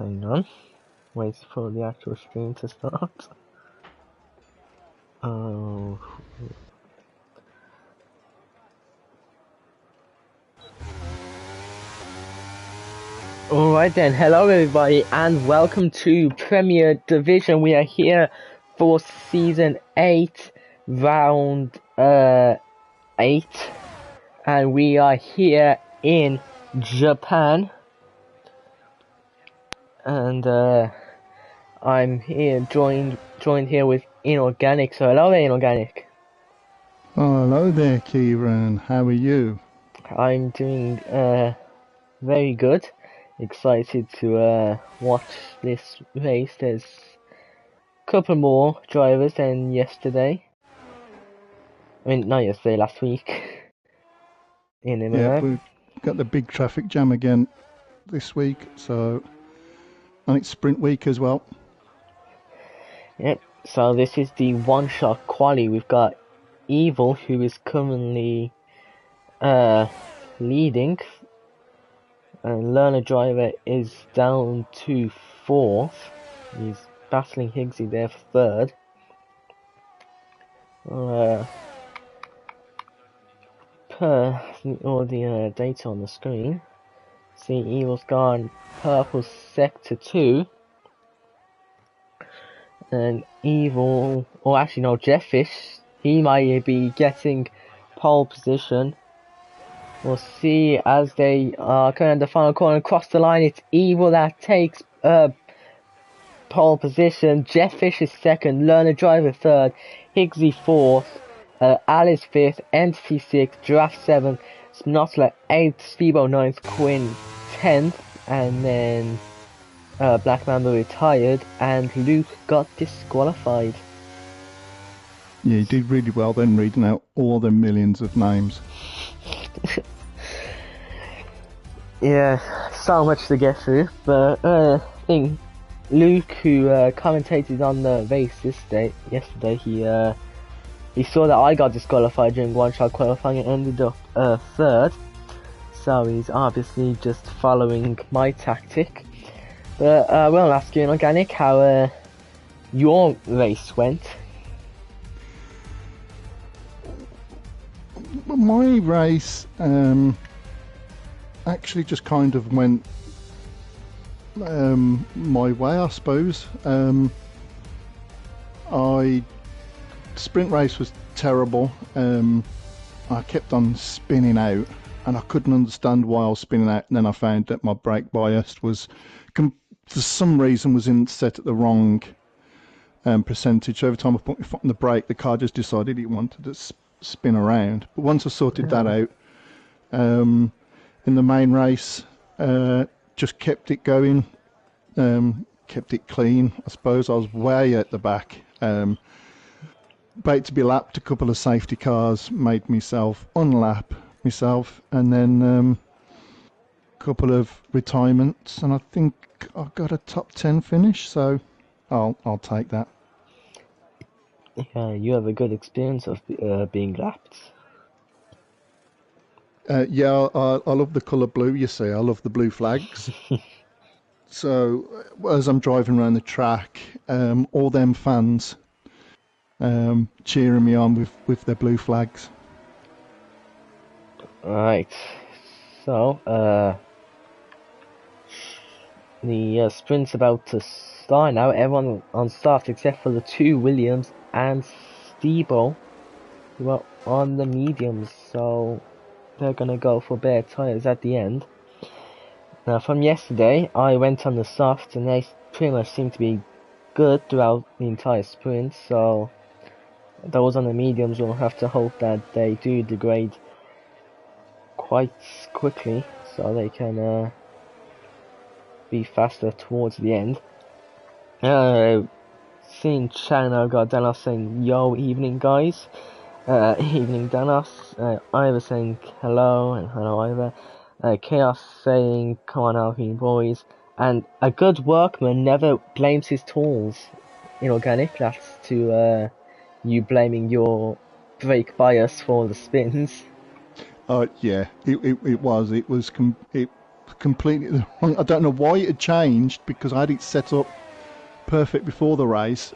Hang on. Wait for the actual stream to start. Oh. Alright then, hello everybody and welcome to Premier Division. We are here for Season 8, Round 8. And we are here in Japan. And I'm here joined here with Inorganic. So hello there, Inorganic. Oh, hello there, Kieran. How are you? I'm doing very good. Excited to watch this race. There's a couple more drivers than yesterday. I mean, not yesterday, last week. In MMA. Yeah, we've got the big traffic jam again this week, and it's sprint week as well. Yep, so this is the one-shot quali. We've got Evil, who is currently leading, and Learner Driver is down to 4th. He's battling Higgsy there for 3rd. Per all the data on the screen, see Evil's gone purple sector 2, and Evil, or actually no, Jeffish, he might be getting pole position. We'll see as they are coming in the final corner across the line. It's Evil that takes pole position. Jeffish is 2nd, Learner Driver 3rd, Higgsy 4th, Alice 5th, Entity 6th, Giraffe 7th, Snotler 8th, Stebo 9th, Quinn 10th, and then Black Mamba retired, and Luke got disqualified. Yeah, you did really well then, reading out all the millions of names. Yeah, so much to get through, but I think Luke, who commentated on the race yesterday, he saw that I got disqualified during one-shot qualifying and ended up 3rd, so he's obviously just following my tactic. But we'll ask you, Organic, how your race went. My race actually just kind of went my way, I suppose. Sprint race was terrible. I kept on spinning out, and I couldn't understand why I was spinning out. And then I found that my brake bias was, for some reason, was set at the wrong percentage. So every time I put my foot on the brake, the car just decided it wanted to spin around. But once I sorted that out, in the main race, just kept it going, kept it clean. I suppose I was way at the back. About to be lapped, a couple of safety cars made myself unlap myself, and then a couple of retirements, and I think I got a top 10 finish, so I'll take that. Yeah, you have a good experience of being lapped. Yeah, I love the colour blue, you see. I love the blue flags. So as I'm driving around the track, all them fans cheering me on with their blue flags. Right, so the sprint's about to start now. Everyone on start except for the 2 Williams and Stebo, who are on the mediums, so they're gonna go for bare tires at the end. Now, from yesterday, I went on the softs, and they pretty much seemed to be good throughout the entire sprint, so those on the mediums will have to hope that they do degrade quite quickly, so they can be faster towards the end. Seeing Channel got Danos saying, "Yo, evening guys." Evening Danos. Ivor saying hello, and hello Ivor. Chaos saying, "Come on Alpine boys." And a good workman never blames his tools. Inorganic, that's to you blaming your brake bias for the spins. Yeah, it was completely wrong. I don't know why it had changed because I had it set up perfect before the race.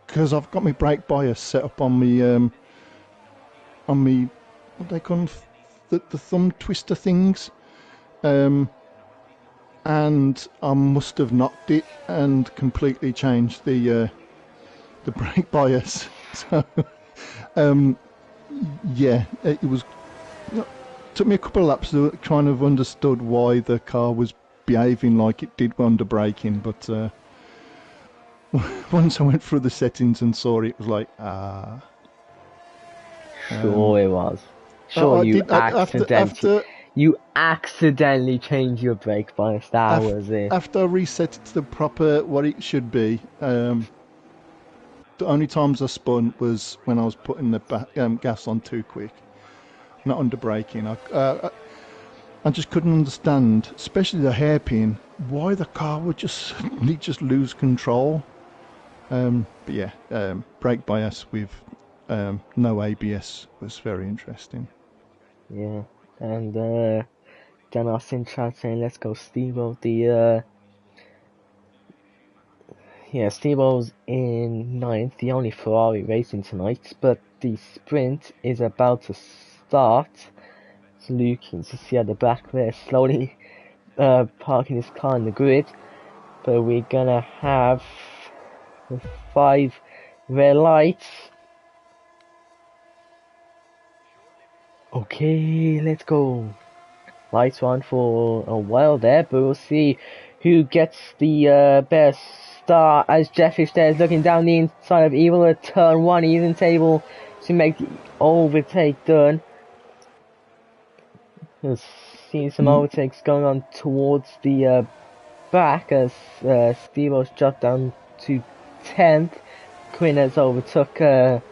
Because I've got my brake bias set up on me what they call them, the thumb twister things. And I must have knocked it and completely changed the brake bias. So yeah, it was. Took me a couple of laps to kind of understood why the car was behaving like it did under braking, but once I went through the settings and saw it, it was like Sure it was. Sure I you did accidentally you accidentally changed your brake bias. That was it. after I reset it to the proper what it should be. The only times I spun was when I was putting the gas on too quick, not under braking. I just couldn't understand, especially the hairpin, why the car would just suddenly just lose control. But yeah, brake bias with no ABS was very interesting. Yeah. And then I seen chat saying let's go Steve-O. Steve-O's in ninth, the only Ferrari racing tonight, but the sprint is about to start. So Luke can see at the back there slowly parking his car in the grid. But we're gonna have 5 red lights. Okay, let's go. Lights on for a while there, but we'll see who gets the best start as Jeffish there is looking down the inside of Evil at turn 1. He isn't able to make the overtake done. You'll see some overtakes going on towards the back as Steve-O's dropped down to 10th. Quinn has overtook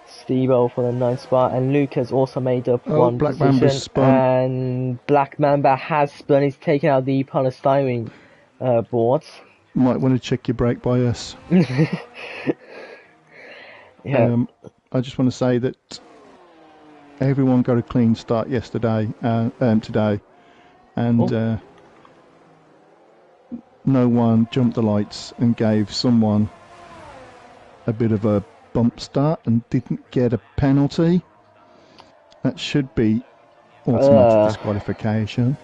Steve-O for the 9th spot, and Luke has also made up one Black position. Mamba's spun. And Black Mamba has spun. He's taken out the polystyrene boards. Might want to check your brake bias. Yeah. I just want to say that everyone got a clean start yesterday, today, and no one jumped the lights and gave someone a bit of a bump start and didn't get a penalty. That should be automatic disqualification.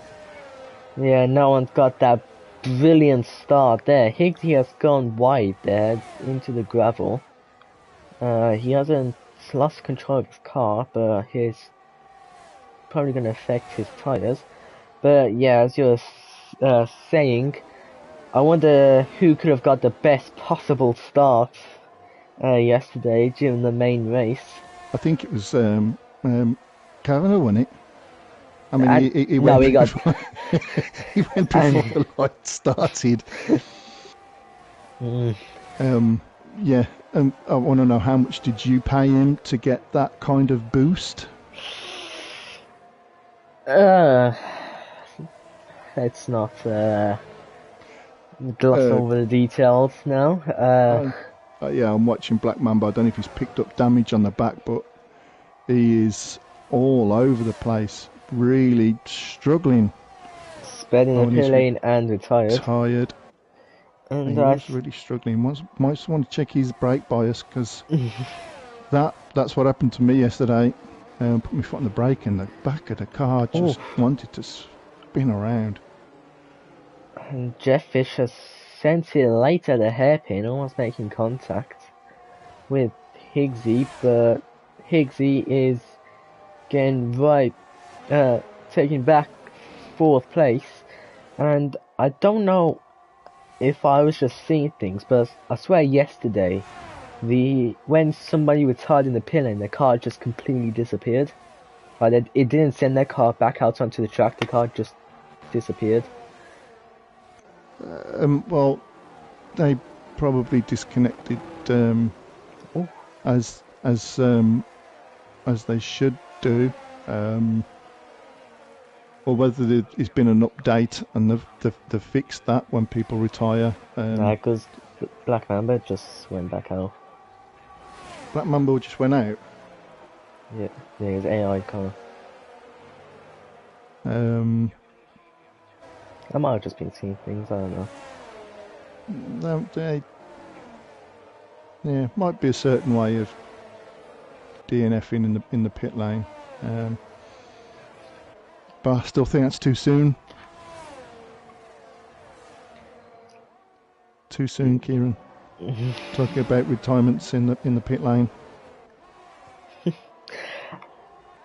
Yeah, no one's got that brilliant start there. Higgsy has gone wide there into the gravel. He hasn't lost control of his car, but he's probably going to affect his tires. But yeah, as you were saying, I wonder who could have got the best possible start yesterday during the main race. I think it was Kavanagh, wasn't it? I mean, he went. No, he got. He went before the light started. Yeah, and I want to know how much did you pay him to get that kind of boost? Let's not gloss over the details now. Yeah, I'm watching Black Mamba. I don't know if he's picked up damage on the back, but he is all over the place. Really struggling. Sped in the pit lane and retired. Tired. And he's really struggling. Might want to check his brake bias because that's what happened to me yesterday. Put my foot on the brake and the back of the car just wanted to spin around. And Jeff Fish has sent it late at the hairpin, almost making contact with Higgsy, but Higgsy is getting taking back 4th place. And I don't know if I was just seeing things, but I swear yesterday, when somebody retired in the pit lane, the car just completely disappeared. Like it didn't send their car back out onto the track. The car just disappeared. Well, they probably disconnected as they should do, or whether there's been an update and they've fixed that when people retire. Because Black Mamba just went back out. Black Mamba just went out? Yeah, his AI car. I might have just been seeing things, I don't know. Yeah, might be a certain way of DNFing in the pit lane, but I still think that's too soon. Too soon, Kieran. Talking about retirements in the pit lane.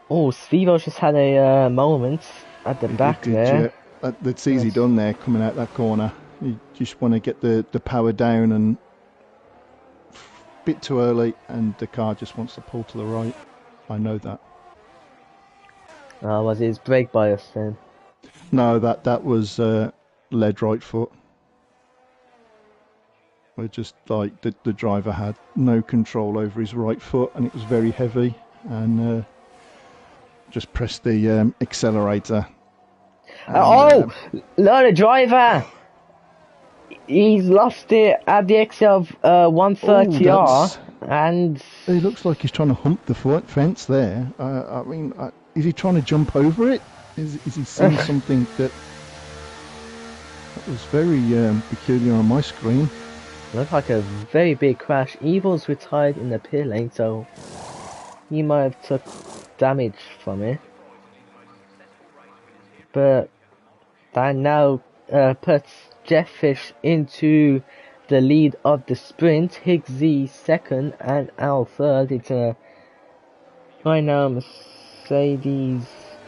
Oh, Stevo's just had a moment at the back there. That's easy done there, coming out that corner. You just want to get the power down and a bit too early, and the car just wants to pull to the right. I know that. Was it his brake bias then? No, that was led right foot. We're just like the driver had no control over his right foot, and it was very heavy, and just pressed the accelerator. And, the driver! He's lost it at the exit of 130R, and it looks like he's trying to hump the fence there. I mean, is he trying to jump over it? Is he seeing something that was very peculiar on my screen? Looked like a very big crash. Evil's retired in the pit lane, so he might have took damage from it. But that now puts Jefffish into the lead of the sprint. Higgsy second and Al third. It's a right now Mercedes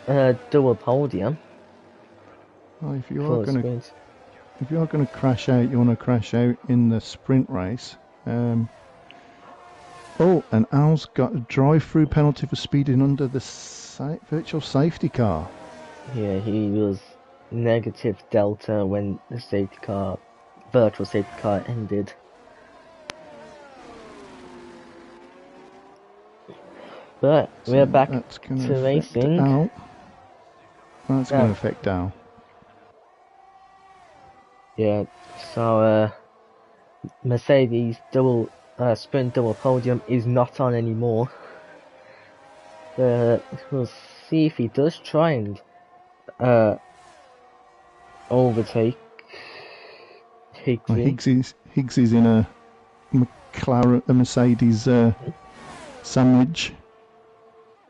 double podium. Well, if you are going to crash out, you want to crash out in the sprint race. And Al's got a drive-through penalty for speeding under the virtual safety car. Yeah, he was negative delta when the virtual safety car ended. But we're back to racing. Al. That's going to affect Al. Yeah, so Mercedes sprint double podium is not on anymore. But we'll see if he does try and overtake Higgsy. Well, Higgsy's in a Mercedes sandwich.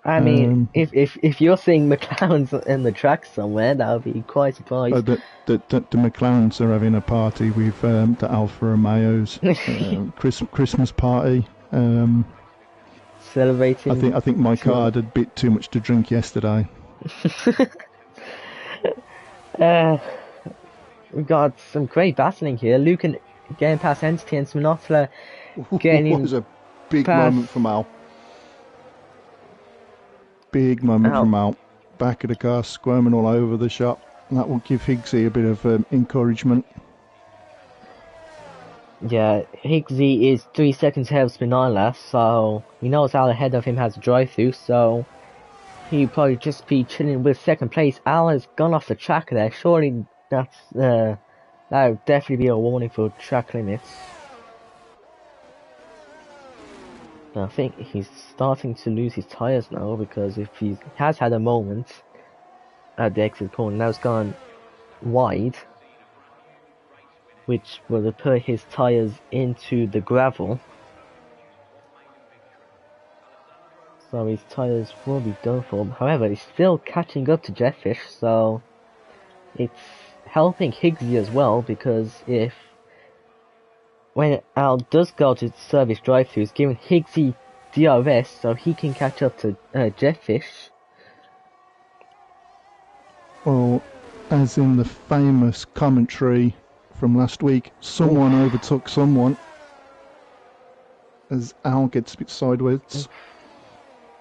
I mean, if you're seeing McLaren's in the track somewhere, that would be quite surprised. The McLarens are having a party with the Alfa Romeos Christmas party. Celebrating. I think my car had a bit too much to drink yesterday. We've got some great battling here. Lucan getting past Entity and Sminotla getting in. It was a big moment from Al. Big moment from Al. Back of the car, squirming all over the shop. That will give Higgsy a bit of encouragement. Yeah, Higgsy is 3 seconds ahead of Spinola, so he knows Al ahead of him has a drive-through, so he'll probably just be chilling with second place. Al has gone off the track there. Surely that would definitely be a warning for track limits. I think he's starting to lose his tyres now, because if he has had a moment at the exit corner, now it's gone wide, which will have put his tyres into the gravel. So his tyres will be done for. However, he's still catching up to Jefffish, so it's helping Higgsy as well, because when Al does go to service drive-through, it's giving Higgsy DRS so he can catch up to Jefffish. Well, as in the famous commentary from last week, someone overtook someone as Al gets a bit sideways.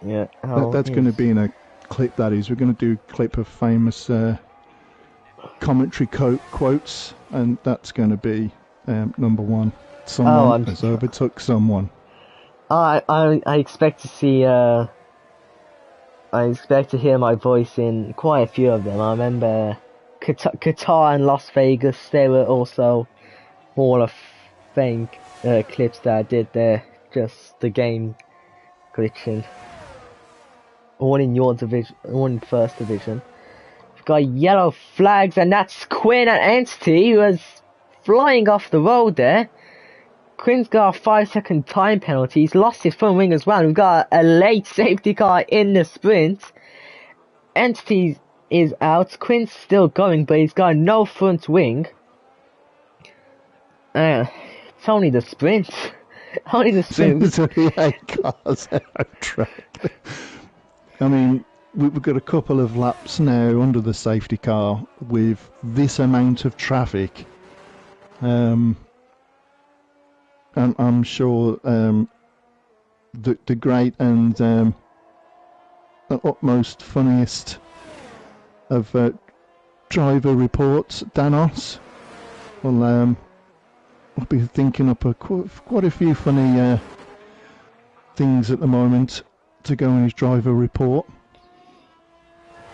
Yeah, that's going to be in a clip, that is. We're going to do a clip of famous commentary quotes, and that's going to be number one. Someone has overtook someone. I expect to see. I expect to hear my voice in quite a few of them. I remember Qatar and Las Vegas. There were also Hall of Fame clips that I did there. Just the game glitching. All in your division, all in first division. We've got yellow flags, and that's Quinn and Entity who was flying off the road there. Quinn's got a 5-second time penalty. He's lost his front wing as well. We've got a late safety car in the sprint. Entity is out. Quinn's still going, but he's got no front wing. It's only the sprint. Only the sprint. There's only 8 cars out of track. I mean, we've got a couple of laps now under the safety car with this amount of traffic. And I'm sure the great and the utmost funniest of driver reports, Danos, will be thinking up quite a few funny things at the moment to go in his driver report.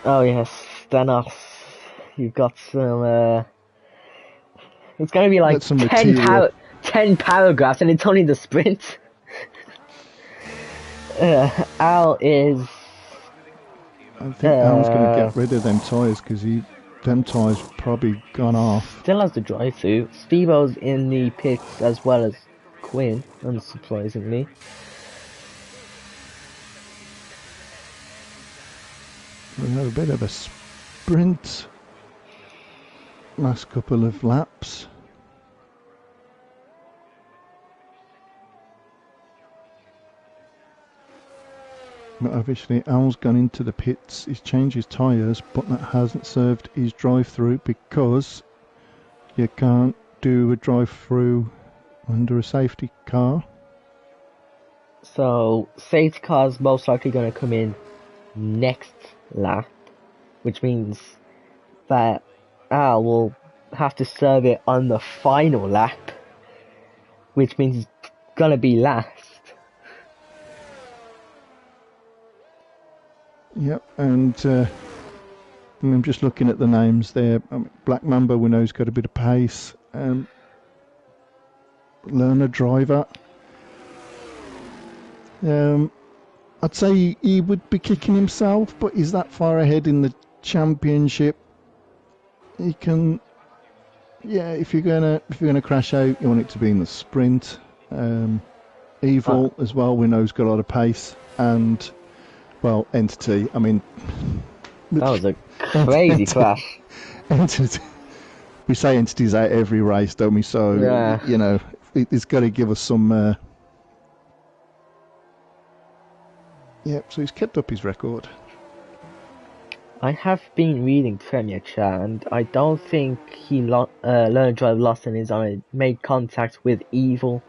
Oh yes, Danos, you've got some. It's going to be like 10 paragraphs, and it's only the sprint. Al is. I think Al's going to get rid of them tyres because them tyres probably gone off. Still has the drive-through. Steve-O's in the pits as well as Quinn, unsurprisingly. We had a bit of a sprint last couple of laps. But obviously Al's gone into the pits, he's changed his tyres, but that hasn't served his drive-through because you can't do a drive-through under a safety car. So, safety car's most likely going to come in next lap, which means that Al will have to serve it on the final lap, which means he's going to be last. Yep, and I'm just looking at the names there. Black Mamba, we know he's got a bit of pace. Learner driver. I'd say he would be kicking himself, but he's that far ahead in the championship. He can, yeah. If you're gonna crash out, you want it to be in the sprint. Evil as well. We know he's got a lot of pace, and well, Entity. I mean, that was a crazy crash. Entity. We say Entity's out every race, don't we? So yeah. You know, it's got to give us some. Yep, so he's kept up his record. I have been reading Premier Chat, and I don't think he learned drive lost and is on made contact with Evil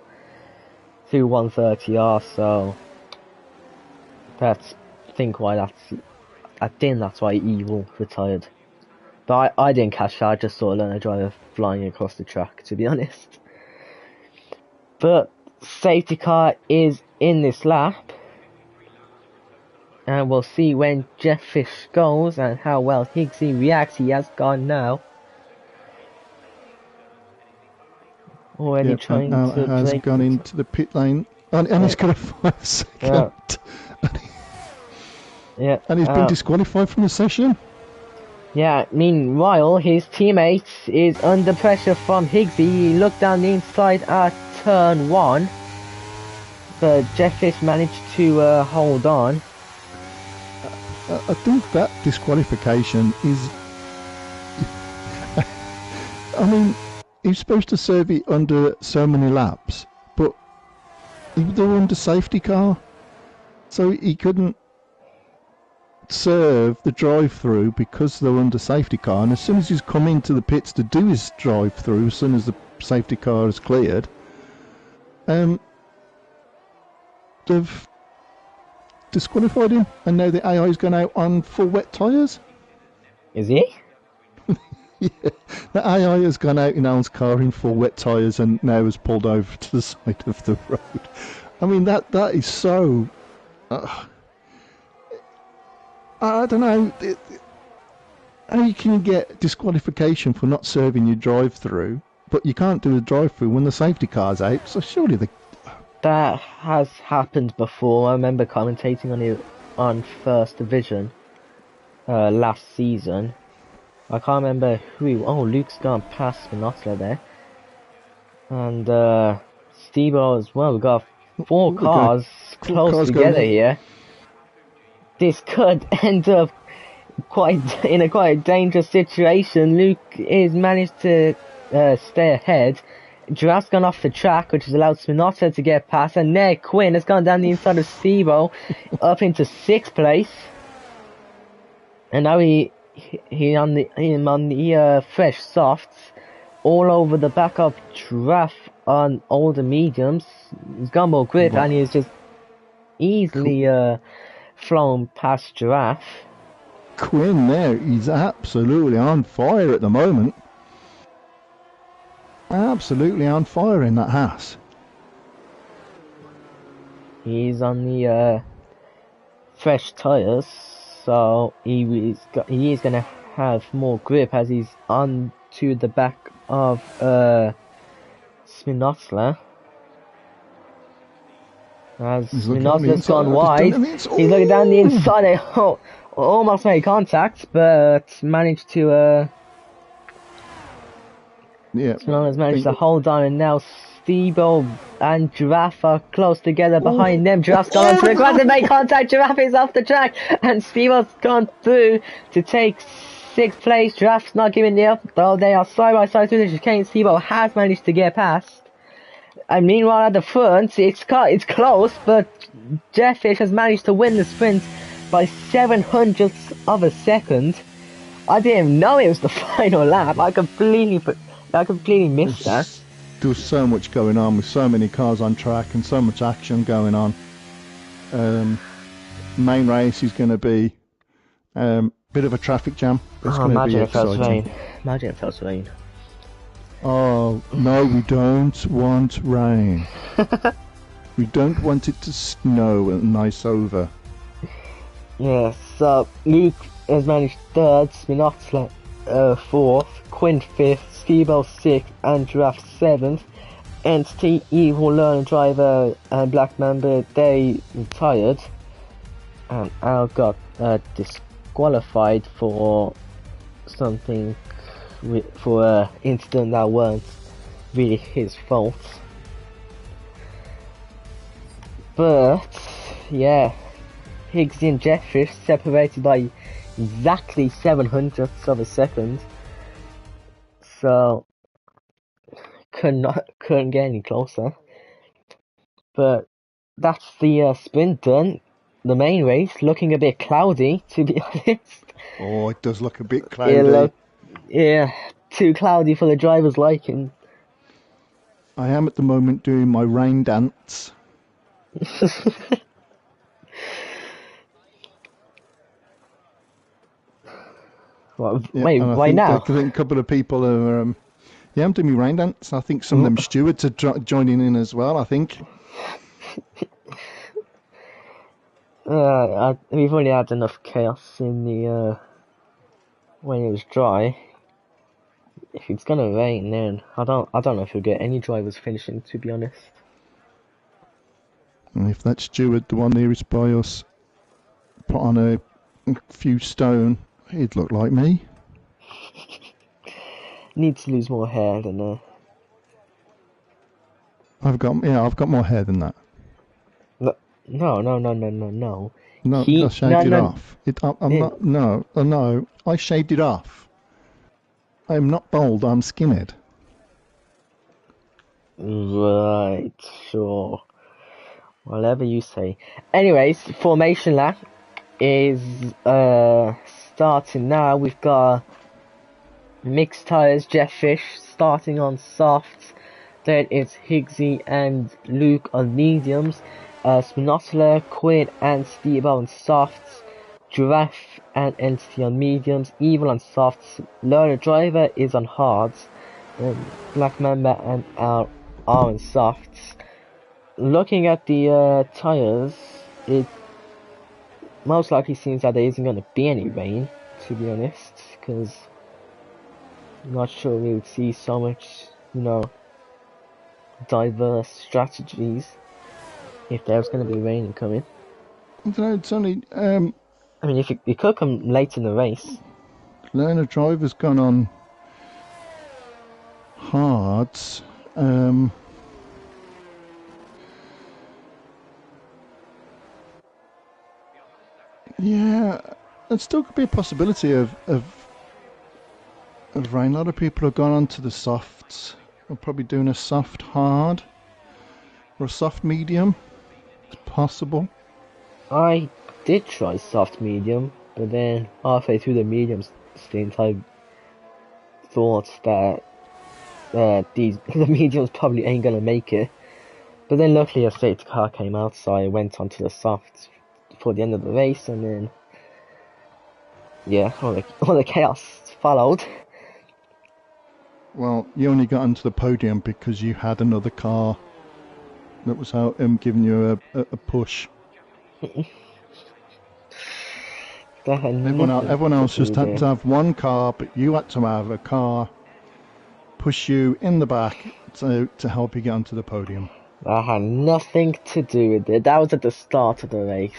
through 130R, so that's I think that's why Evil retired. But I didn't catch that, I just saw Learner Driver flying across the track, to be honest. But safety car is in this lap. And we'll see when Jeff Fish goes and how well Higgsy reacts. He has gone now. Already trying to has gone into the pit lane. And he's got a 5 second. Yeah. And he's been disqualified from the session. Yeah, meanwhile, his teammate is under pressure from Higgsy. He looked down the inside at turn 1. But Jeff Fish managed to hold on. I think that disqualification is. I mean, he's supposed to serve it under so many laps, but they were under safety car, so he couldn't serve the drive-through because they were under safety car. And as soon as he's come into the pits to do his drive-through, as soon as the safety car is cleared, they've disqualified him, and now the AI's gone out on full wet tyres. Is he? Yeah, the AI has gone out in Alan's car in full wet tyres and now has pulled over to the side of the road. I mean, that is so. I don't know. How you can get disqualification for not serving your drive-through, but you can't do a drive-through when the safety car's out? So surely that has happened before. I remember commentating on it on First Division last season, I can't remember who. Oh, Luke's gone past Minotla there. And Steve-O as well. We've got four Ooh, we got cars four close cars going together in. here. This could end up in a quite dangerous situation. Luke is managed to stay ahead. Giraffe's gone off the track, which has allowed Spinotta to get past, and there Quinn has gone down the inside of Steve-O up into 6th place. And now him on the fresh softs all over the back of Giraffe on all the mediums. He's got more grip What? and he's just easily flown past Giraffe. Quinn there, he's absolutely on fire at the moment. Absolutely on fire in that Haas. He's on the fresh tyres, so he is gonna have more grip as he's on to the back of Spinotzler. As Spinotzler's gone wide, he's looking down the inside. Almost made contact, but managed to Spinotzler's managed to hold on, and now Steve-O and Giraffe are close together behind them. Giraffe's gone onto the ground to make contact. Giraffe is off the track, and Steve-O's gone through to take 6th place. Giraffe's not giving the up, though they are side by side through the chicane. Steve-O has managed to get past. And meanwhile at the front, it's close, but Jefffish has managed to win the sprint by 700ths of a second. I didn't even know it was the final lap. I completely missed that. There was so much going on with so many cars on track and so much action going on. Main race is going to be bit of a traffic jam. Imagine if it was rain. Imagine if it was rain. Oh, no, we don't want rain. We don't want it to snow and ice over. Yeah, so Luke has managed 3rd, Spinotzler 4th, Quinn 5th, Steve-O 6th, and Giraffe 7th. Entity, Evil Learner Driver, and Black Mamba, they retired. And Al got disqualified for something, for an incident that weren't really his fault. But, yeah, Higgsy and Jefffish separated by exactly 700ths of a second. So, couldn't get any closer. But that's the sprint done. The main race looking a bit cloudy, to be honest. Oh, it does look a bit cloudy. Yeah, too cloudy for the driver's liking. I am at the moment doing my rain dance. Wait, why now? I think a couple of people are. I'm doing my rain dance. I think some of them stewards are joining in as well. I think. We've already had enough chaos in the when it was dry. If it's gonna rain, then I don't know if you'll get any drivers finishing. To be honest. And if that steward, the one nearest by us, put on a few stone, he'd look like me. Needs to lose more hair than I've got more hair than that. No. No, I shaved it off. No, I shaved it off. I'm not bald, I'm skinhead. Right, sure. Whatever you say. Anyways, formation lap is starting now. We've got mixed tyres, Jefffish starting on softs. Then it's Higgsy and Luke on mediums. Spinotzler, Quinn and Steve-O on softs. Giraffe and Entity on mediums. Evil on softs. Learner Driver is on hards. Black Mamba and Al are on softs. Looking at the tyres, it most likely seems that there isn't going to be any rain, to be honest, because I'm not sure we would see so much, diverse strategies if there's going to be rain coming. I don't know, it's only... I mean, if it could come late in the race. Learner Drive has gone on hards. Yeah, it still could be a possibility of rain. A lot of people have gone on to the softs. We're probably doing a soft hard or a soft medium. It's possible. I did try soft medium, but then halfway through the medium stint, I thought that the mediums probably ain't gonna make it. But then luckily a safety car came out, so I went onto the softs for the end of the race, and then yeah, all the chaos followed. Well, you only got onto the podium because you had another car that was out giving you a push. Everyone else just had to have one car, but you had to have a car push you in the back to help you get onto the podium. That had nothing to do with it. That was at the start of the race.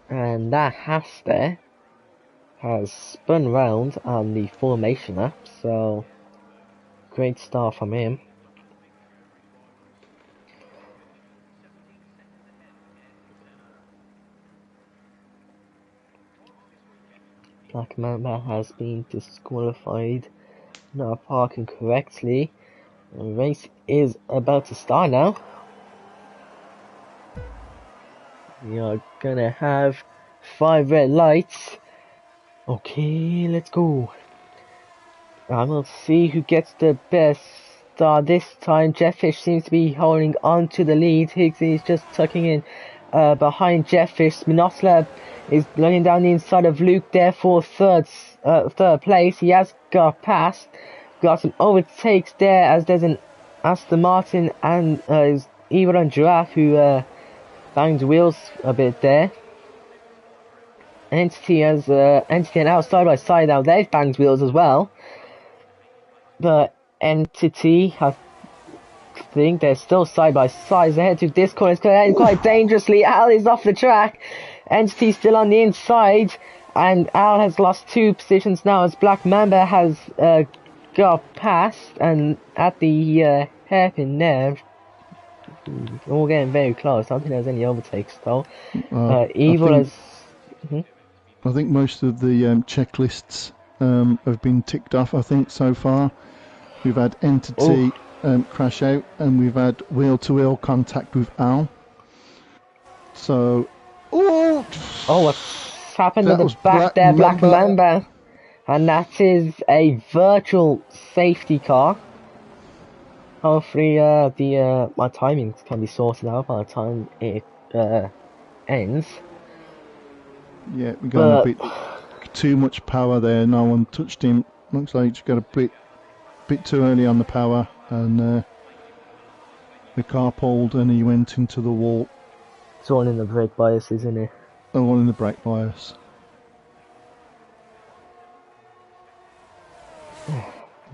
And that Haas there has spun round on the formation lap, so great start from him. Black Mamba has been disqualified, not parking correctly. The race is about to start now. We are gonna have 5 red lights. Okay, let's go. And we'll see who gets the best start this time. Jetfish seems to be holding on to the lead. Higgsy is just tucking in behind Jetfish. Spinoza is running down the inside of Luke there for third place. He has got past. Got some overtakes there as there's an Aston Martin and Evo and Giraffe who banged wheels a bit there. Entity and out side by side now. They've banged wheels as well. But Entity, I think they're still side by side. They head to this corner. It's going quite dangerously. Al is off the track. Entity still on the inside. And Al has lost 2 positions now as Black Mamba has got past. And at the hairpin there, we're all getting very close. I don't think there's any overtakes though. Evil has... I think most of the checklists have been ticked off, I think, so far. We've had Entity crash out, and we've had wheel-to-wheel contact with Al. So... what's happened to the back there, Black Mamba? And that is a virtual safety car. Hopefully my timings can be sorted out by the time it ends. Yeah, we got a bit too much power there. No one touched him. Looks like he got a bit too early on the power, and the car pulled and he went into the wall. It's all in the brake bias, isn't it? All in the brake bias.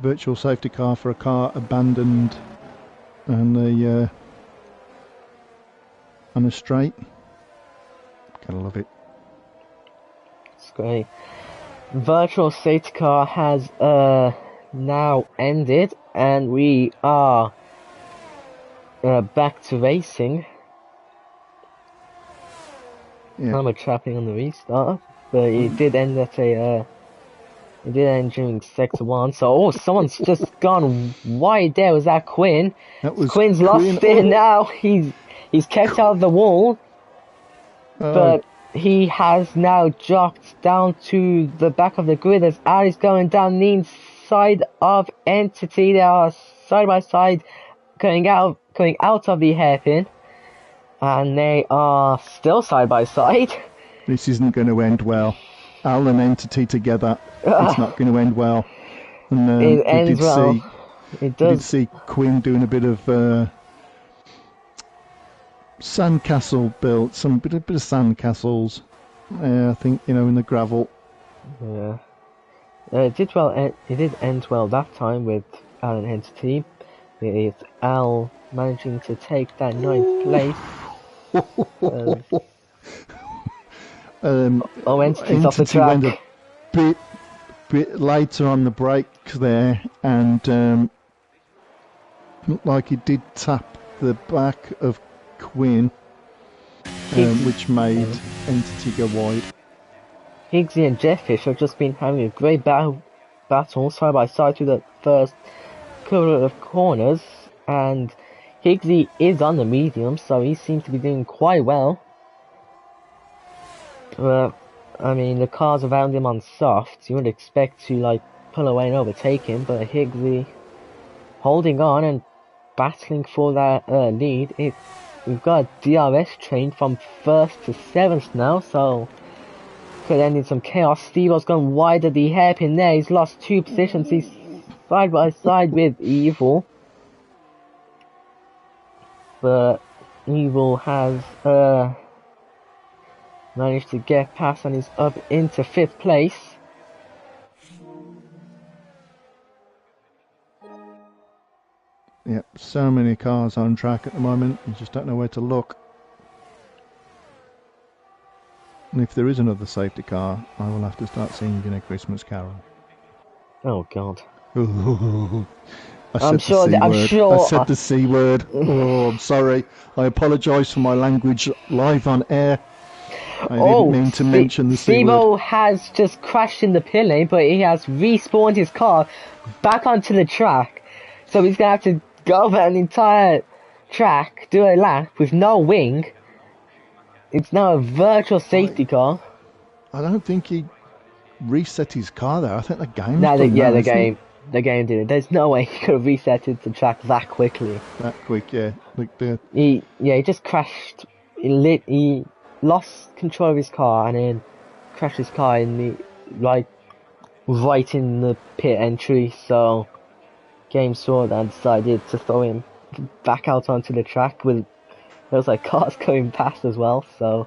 Virtual safety car for a car abandoned and on a straight. Gotta love it. It's great. Virtual safety car has now ended, and we are back to racing. Yeah. Not much happening on the restart, but it did end at a it did end during sector 1. So someone's just gone wide there. Was that Quinn? Quinn's lost it now. He's kept out of the wall, but he has now dropped down to the back of the grid as Ali's going down the inside of Entity. They are side by side going out of the hairpin, and they are still side by side. This isn't going to end well. Al and Entity together, it's not going to end well. And it ends well. It does. We did see Quinn doing a bit of sandcastle built, some bit of sandcastles. I think, in the gravel. Yeah. It did well. It did end well that time with Al and Entity. With Al managing to take that 9th place. Entity's off the track. Went a bit later on the break there, and looked like he did tap the back of Quinn, which made Entity go wide. Higgsy and Jetfish have just been having a great battle side by side through the first couple of corners, and Higgsy is on the medium, so he seems to be doing quite well. But I mean, the cars around him on softs, you would expect to like pull away and overtake him, but Higgsy holding on and battling for that lead. We've got a DRS train from 1st to 7th now, so could end in some chaos. Stevo's gone wide at the hairpin there. He's lost 2 positions. He's side by side with Evil, but Evil has managed to get past and is up into 5th place. Yep, so many cars on track at the moment, you just don't know where to look. And if there is another safety car, I will have to start singing a Christmas carol. Oh God. I said the C word. Oh, I'm sorry. I apologise for my language live on air. I didn't mean to mention the C word. Stevo has just crashed in the pit lane, but he has respawned his car back onto the track. So he's going to have to go over an entire track, do a lap with no wing. It's now a virtual safety car. I don't think he reset his car there. I think the game. The game did it. There's no way he could have resetted the track that quickly. That quick, yeah. He just crashed. He lost control of his car and then crashed his car in right in the pit entry. So game saw that and decided to throw him back out onto the track with there was like cars going past as well. So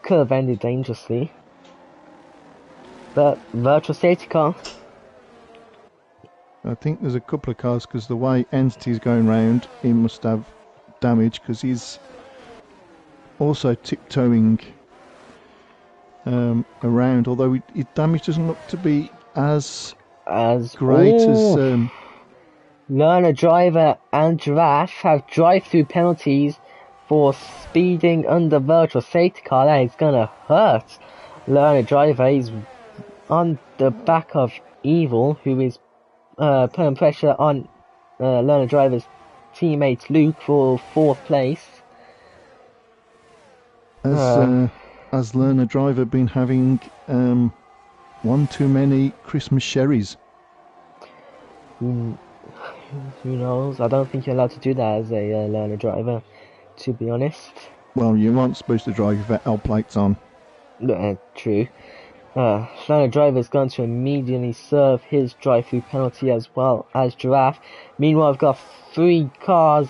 could have ended dangerously. But virtual safety car. I think there's a couple of cars because the way Entity's going round, he must have damage because he's also tiptoeing around. Although his damage doesn't look to be as great as. Learner Driver and Giraffe have drive-through penalties for speeding under virtual safety car. That is gonna hurt Learner Driver. He's on the back of Evil, who is putting pressure on Learner Driver's teammate Luke for 4th place. Has Learner Driver been having one too many Christmas sherries? Who knows? I don't think you're allowed to do that as a Learner Driver, to be honest. Well, you aren't supposed to drive with L plates on. True. Learner Driver's going to immediately serve his drive-through penalty as well as Giraffe. Meanwhile, I've got 3 cars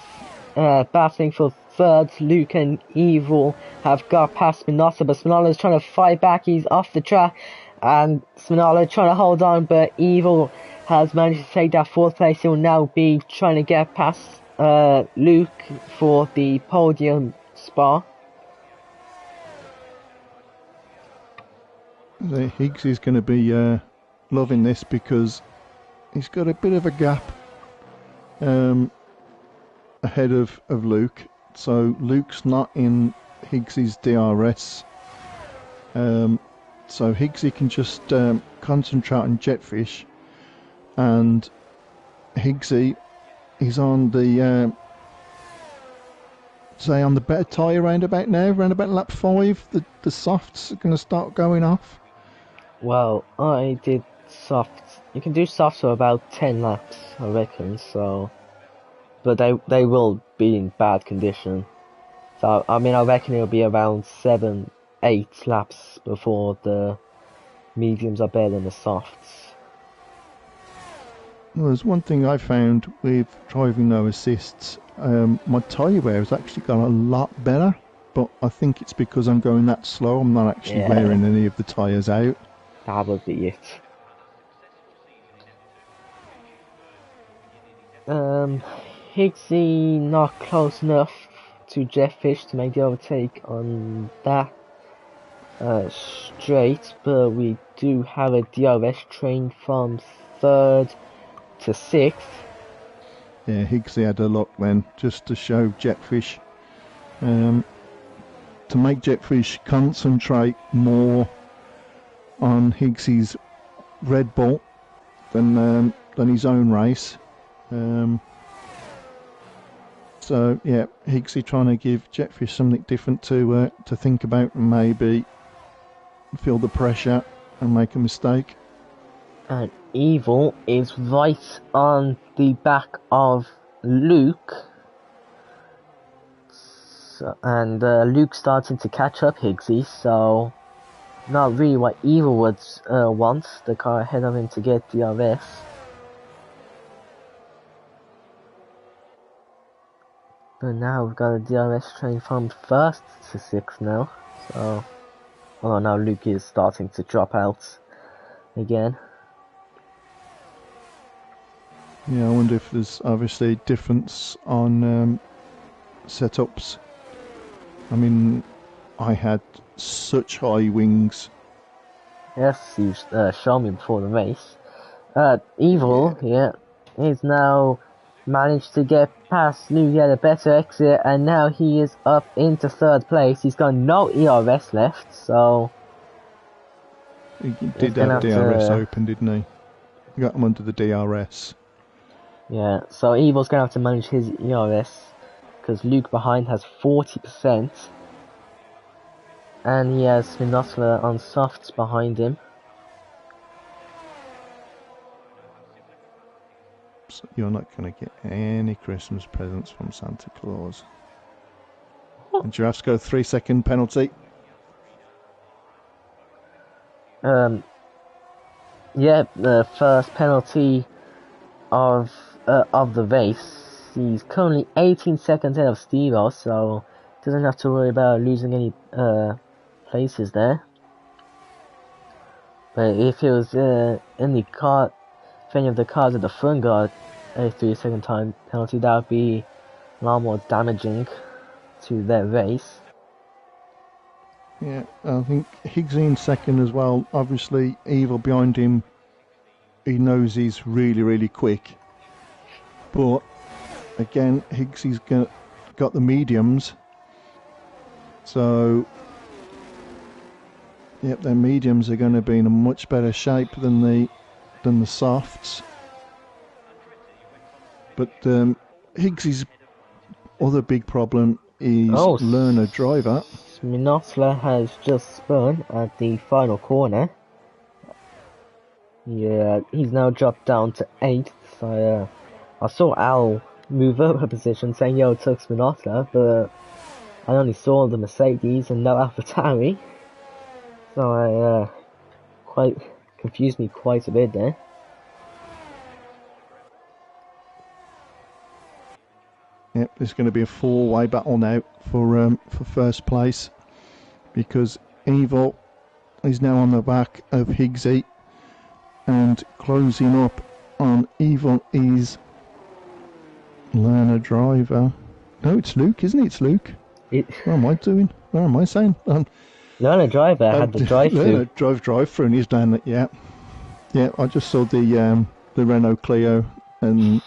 battling for 3rd. Luke and Evil have got past Spinoza, but Spinola's trying to fight back. He's off the track, and Spinoza trying to hold on, but Evil has managed to take that 4th place. He'll now be trying to get past Luke for the podium spot. Higgs is going to be loving this because he's got a bit of a gap ahead of Luke. So Luke's not in Higgs's DRS. So Higgsy can just concentrate on Jetfish, and Higgsy is on the on the better tyre round about lap 5. The softs are going to start going off. Well, I did softs. You can do softs for about 10 laps, I reckon. So, but they will be in bad condition. So I mean, I reckon it'll be around 7, 8 laps before the mediums are better than the softs. Well, there's one thing I found with driving no assists. My tyre wear has actually got a lot better, but I think it's because I'm going that slow. I'm not actually wearing any of the tyres out. That would be it. Higgsy not close enough to Jetfish to make the overtake on that straight, but we do have a DRS train from 3rd to 6th. Yeah, Higgsy had a look then, just to show Jetfish, to make Jetfish concentrate more on Higgsy's Red Bull than his own race. So yeah, Higgsy trying to give Jetfish something different to think about, and maybe feel the pressure and make a mistake. And Evil is right on the back of Luke. So, and Luke's starting to catch up Higgsy, so not really what Evil would want, the car ahead of him to get DRS. But now we've got a DRS train from 1st to 6th now, so... Oh, now Luke is starting to drop out again. Yeah, I wonder if there's obviously difference on setups. I mean, I had such high wings. Yes, you've shown me before the race. Evil, yeah, he's now managed to get past Luke, get a better exit, and now he is up into 3rd place. He's got no ERS left, so... He did have DRS open, didn't he? He got him under the DRS. Yeah, so Evil's gonna have to manage his ERS, because Luke behind has 40%. And he has Spinoza on softs behind him. So you're not going to get any Christmas presents from Santa Claus. And Giraffes go 3-second penalty. Yeah, the first penalty of the race. He's currently 18 seconds ahead of Steve-O, so doesn't have to worry about losing any places there. But if it was in the car, if any of the cars at the front got a 3-second time penalty, that would be a lot more damaging to their race. Yeah, I think Higgsy in second as well. Obviously, Evil behind him, he knows he's really, really quick. But again, Higgsy's got the mediums. So, yep, their mediums are going to be in a much better shape than the softs. But Higgsy's other big problem is learner driver. Minotla has just spun at the final corner. Yeah, he's now dropped down to 8th. I saw Al move up a position saying, yo, it took Minotla, but I only saw the Mercedes and no AlphaTauri. So quite confused me quite a bit there. Yep, there's going to be a 4-way battle now for first place, because Evil is now on the back of Higgsy, and closing up on Evil is learner driver. No, it's Luke, isn't it? It's Luke. What am I doing? What am I saying? Learner driver had the drive-through. Drive-through, and he's down. Yeah. I just saw the Renault Clio and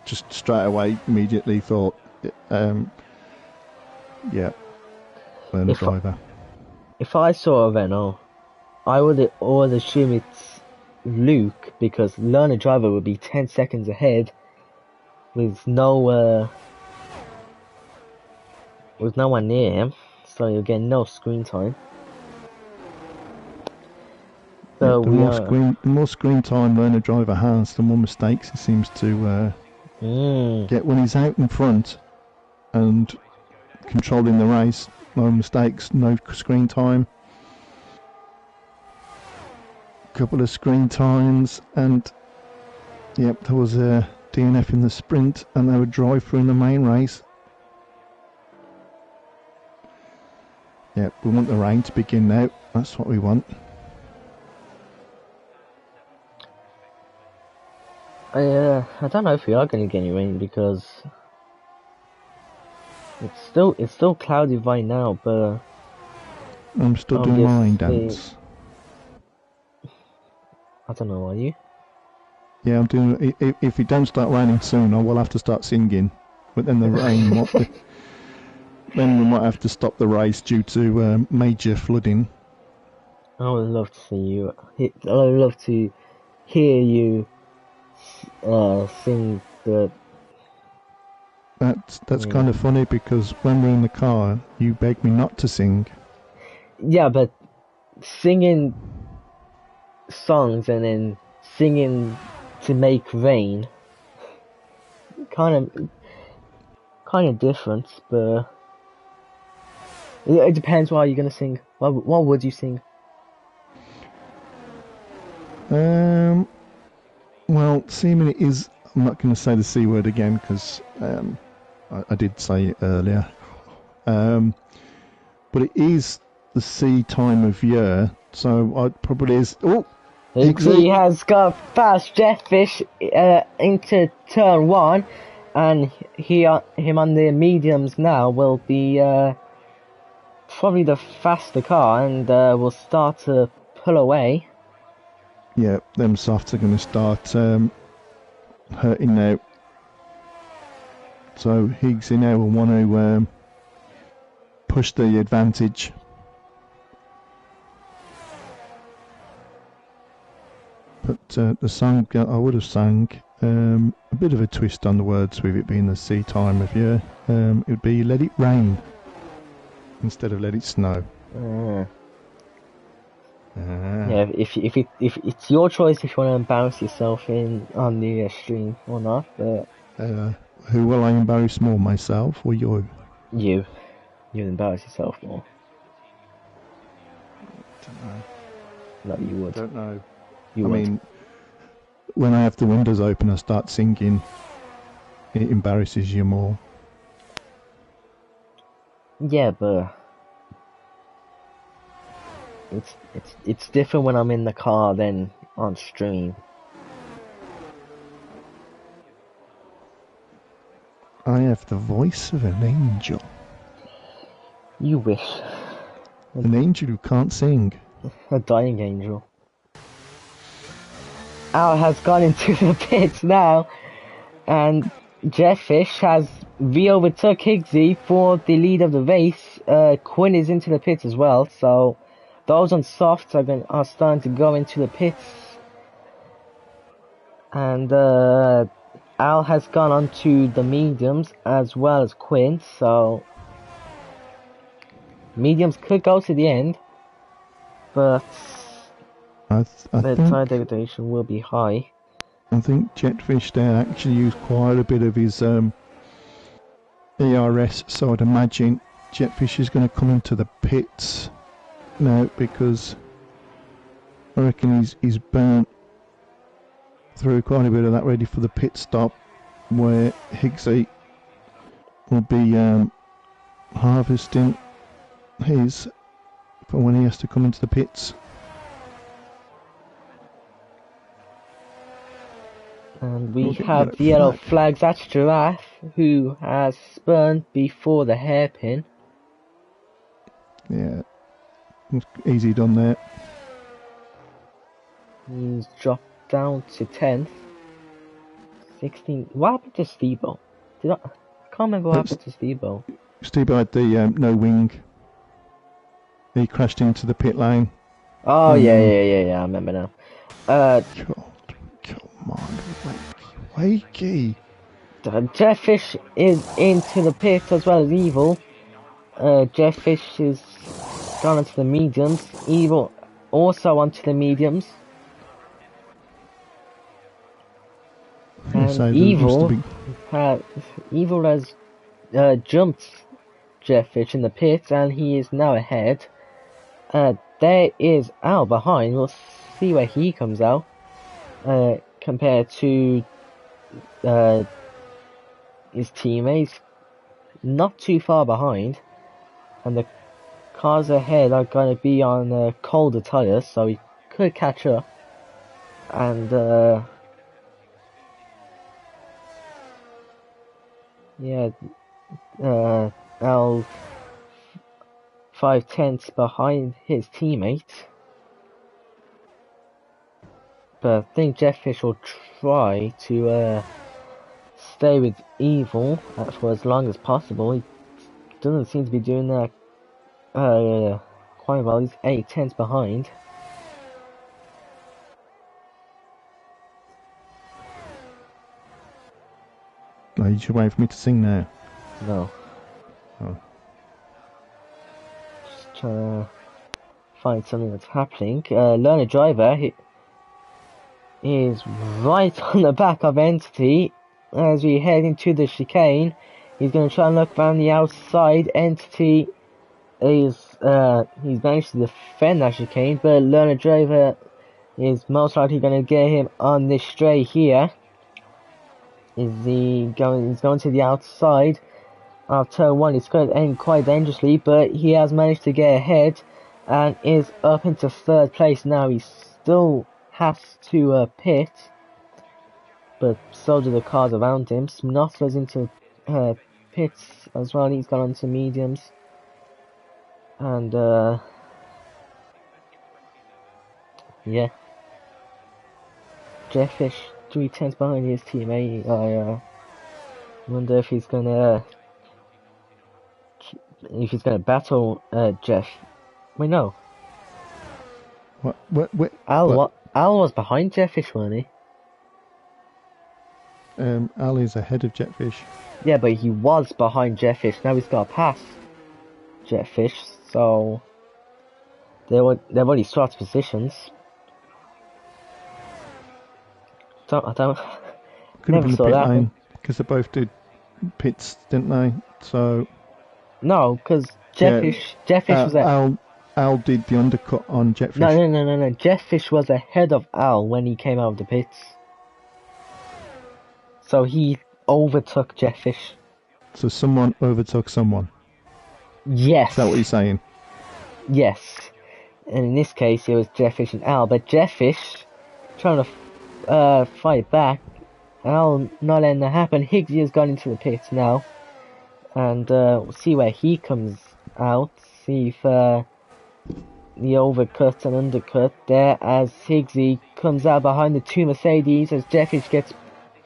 just straight away immediately thought, learner driver. If I saw a Renault, I would always assume it's Luke, because learner driver would be 10 seconds ahead with no one near him, so you'll get no screen time. So the more screen time learner driver has, the more mistakes he seems to get when he's out in front and controlling the race. No mistakes, no screen time. Couple of screen times, and there was a DNF in the sprint, and they would drive through in the main race. We want the rain to begin now. That's what we want. I don't know if we are going to get any rain, because it's still cloudy right now, but I'm still doing my rain Obviously, dance. I don't know, are you? Yeah, I'm doing. If it don't start raining soon, I will have to start singing. But then the rain might be, then we might have to stop the race due to major flooding. I would love to see you. I would love to hear you sing the. That's Yeah. kind of funny because when we're in the car, you beg me not to sing. Yeah, but singing songs and then singing to make rain, kind of different. But it depends what you're gonna sing. What would you sing? Um, well, seeming it is. I'm not going to say the c word again because I did say it earlier. Um, but it is the C time of year, so I'd probably is. Oh, He Higgsy! has got fast Jetfish into turn one, and him on the mediums now will be probably the faster car, and will start to pull away. Yeah, them softs are going to start hurting now. So Higgsy now will want to push the advantage. But the song I would have sang a bit of a twist on the words with it being the C time of year. It would be "Let It Rain" instead of "Let It Snow." Uh, Ah. yeah, if it's your choice if you want to embarrass yourself in on the stream or not, but Uh, who will I embarrass more, myself or you? you you'd embarrass yourself more. Don't know. No, you would. Don't know. You I would. mean, when I have the windows open and start singing, it embarrasses you more. Yeah, but it's different when I'm in the car than on stream. I have the voice of an angel. You wish. An angel who can't sing. A dying angel. Al has gone into the pits now, and Jeffish has re-overtook Higgsy for the lead of the race. Quinn is into the pits as well, so those on softs are starting to go into the pits, and Al has gone on to the mediums as well as Quinn, so mediums could go to the end, but I the tire think degradation will be high. Jetfish there actually used quite a bit of his ERS, so I'd imagine Jetfish is going to come into the pits now because I reckon he's burnt through quite a bit of that ready for the pit stop where Higgsy will be harvesting his for when he has to come into the pits. And Oh, we look at the have yellow the yellow flag. flags. That's Giraffe, who has spurned before the hairpin. Yeah, easy done there. He's dropped down to 10th. 16. What happened to Stebo? I can't remember what That's happened to Stebo. Steve had the no wing. He crashed into the pit lane Oh, and yeah, then yeah, yeah, yeah, I remember now. Uh, God, come on, wakey. Jefffish is into the pits as well as Evil. Jefffish is gone into the mediums. Evil also onto the mediums. You And say there used to be. has, Evil has jumped Jefffish in the pits and he is now ahead. There is Al behind. We'll see where he comes out. Compared to uh, his teammates, not too far behind, and the cars ahead are going to be on colder tires, so he could catch up. And yeah, Al 5/10 behind his teammate. But I think Jetfish will try to stay with Evil for as long as possible. He doesn't seem to be doing that quite well. He's 8/10 behind. No, you should wait for me to sing now. No. Oh. Just trying to find something that's happening. Learner Driver he is right on the back of Entity as we head into the chicane. He's going to try and look around the outside. Entity is he's managed to defend that chicane, but Learner Driver is most likely going to get him on this stray here. He's going to the outside of turn 1. It's going to end quite dangerously, but he has managed to get ahead and is up into 3rd place now. He still has to pit, but so do the cars around him. Smonoffler's into pits as well. He's gone on to mediums, and yeah, Jetfish 3/10 behind his teammate. I wonder if he's gonna battle Jeff. Wait, no. What? Al was behind Jetfish, wasn't he? Al is ahead of Jetfish. Yeah, but he was behind Jetfish. Now he's got to pass Jetfish, so they've already swapped positions. I don't. Could have Never been the saw pit that. lane because they both did pits, didn't they? So No, because Jetfish was Al did the undercut on Jetfish. No. Jetfish was ahead of Al when he came out of the pits. So he overtook Jetfish. So someone overtook someone. Yes. Is that what you're saying? Yes. And in this case, it was Jetfish and Al. But Jetfish trying to fight back. Al not letting that happen. Higgsy has gone into the pits now. And we'll see where he comes out. See if the overcut and undercut there as Higgsy comes out behind the 2 Mercedes as Jetfish gets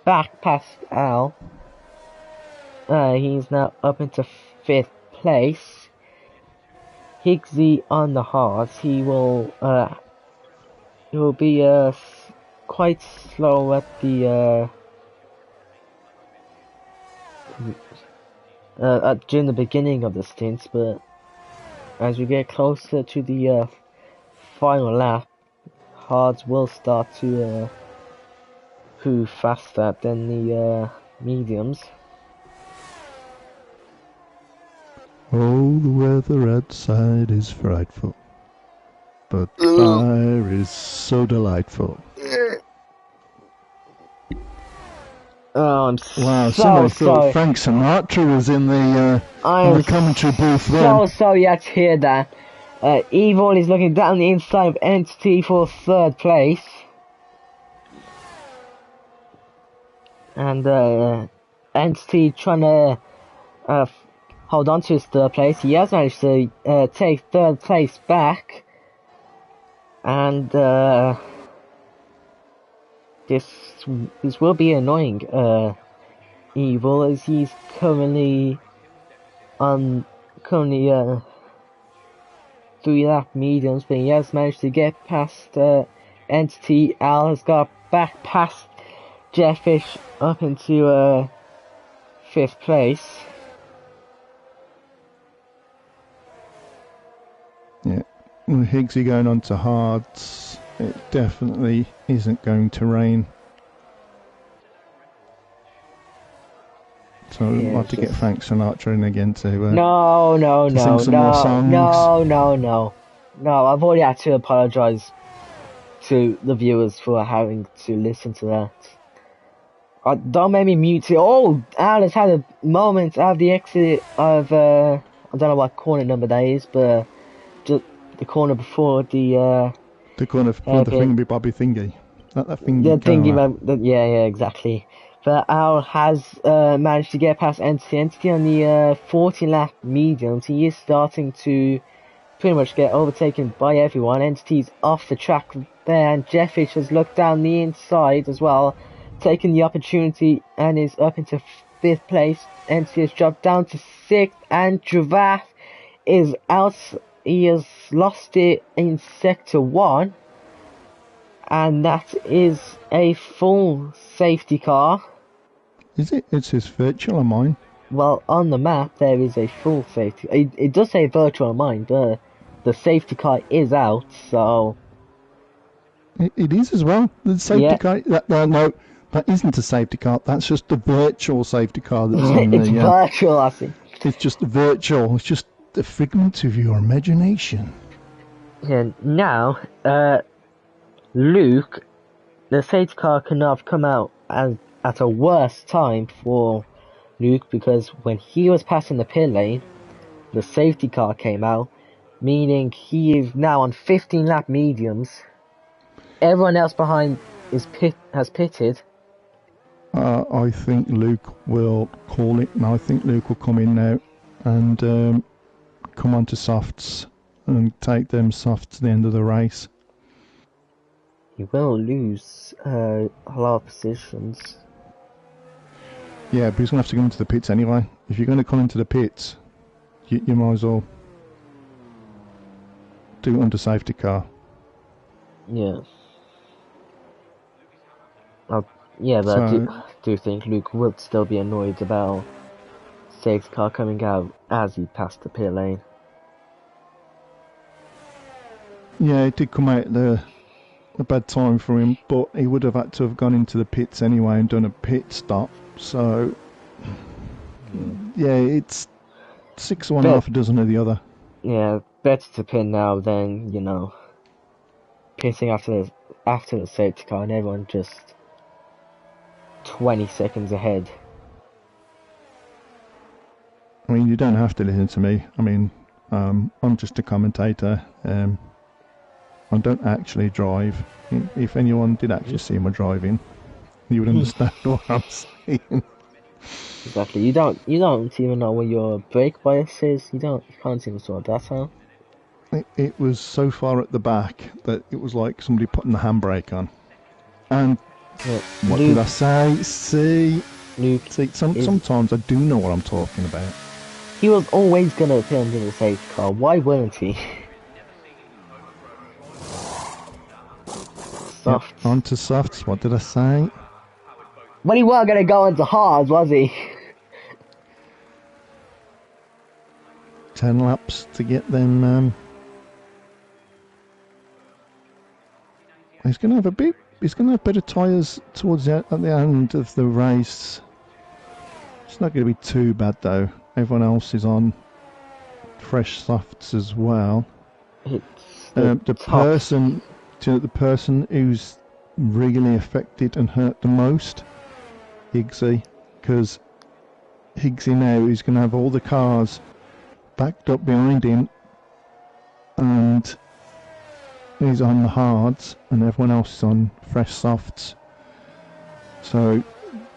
back past Al. He's now up into 5th place. Higgsy on the hards. He will be quite slow at the during the beginning of the stints, but as we get closer to the final lap, hards will start to prove faster than the mediums. Oh, the weather outside is frightful, but fire is so delightful. Oh, I'm Wow, so somebody sorry. thought Frank Sinatra was in the commentary booth then. So sorry you had to hear that. Evil is looking down the inside of Entity for 3rd place. And Entity trying to hold on to his 3rd place. He has managed to take 3rd place back. And this will be annoying Evil as he's currently 3-lap mediums, but he has managed to get past Entity. Al has got back past Jetfish up into 5th place. Yeah, with Higgsy going on to hards, it definitely isn't going to rain. So Yeah, we'll have to get Frank Sinatra in again to No. sing some more songs. No. I've already had to apologise to the viewers for having to listen to that. Don't make me mute it. Oh, Al has had a moment at the exit of I don't know what corner number that is, but just the corner before the corner before the thingy bobby thingy. That thingy. The thingy, yeah, exactly. But Al has managed to get past Entity on the 40-lap mediums. He is starting to pretty much get overtaken by everyone. Entity's off the track there, and Jeffish has looked down the inside as well, taking the opportunity and is up into 5th place. Entity has dropped down to 6th, and Giraffe is out. He has lost it in sector 1, and that is a full safety car. Is it? It's his virtual or mine? Well, on the map there is a full safety. It does say virtual mine, but the safety car is out. So It is as well. The safety yeah, car. No, that isn't a safety car. That's just the virtual safety car that's on it's the. virtual. I think. It's just virtual. It's just the figment of your imagination. And now, Luke, the safety car could not have come out at a worse time for Luke, because when he was passing the pit lane, the safety car came out, meaning he is now on 15 lap mediums. Everyone else behind has pitted. I think Luke will call it, and I think Luke will come in now and come on to softs and take them softs to the end of the race. He will lose a lot of positions. Yeah, but he's going to have to come into the pits anyway. If you're going to come into the pits, you might as well do it under safety car. Yeah. Yeah, but I do think Luke would still be annoyed about safety car coming out as he passed the pit lane. Yeah, it did come out a bad time for him, but he would have had to have gone into the pits anyway and done a pit stop. So, yeah, it's 6 of one, half a dozen of the other. Yeah, better to pit now than, pitting after the safety car and everyone just 20 seconds ahead. I mean, you don't have to listen to me. I mean, I'm just a commentator. I don't actually drive. If anyone did actually see my driving, you would understand what I'm saying. Exactly. You don't even know what your brake bias is. You can't even sort that out. It was so far at the back that it was like somebody putting the handbrake on. And what did I say? See, sometimes I do know what I'm talking about. He was always gonna appear under the safety car. Why wouldn't he? Softs. Yep, on to softs. What did I say? But he wasn't gonna go into hards, was he? 10 laps to get them. He's gonna have better tyres towards at the end of the race. It's not gonna be too bad though. Everyone else is on fresh softs as well. The person who's really affected and hurt the most, Higgsy, because Higgsy now is going to have all the cars backed up behind him, and he's on the hards, and everyone else is on fresh softs. So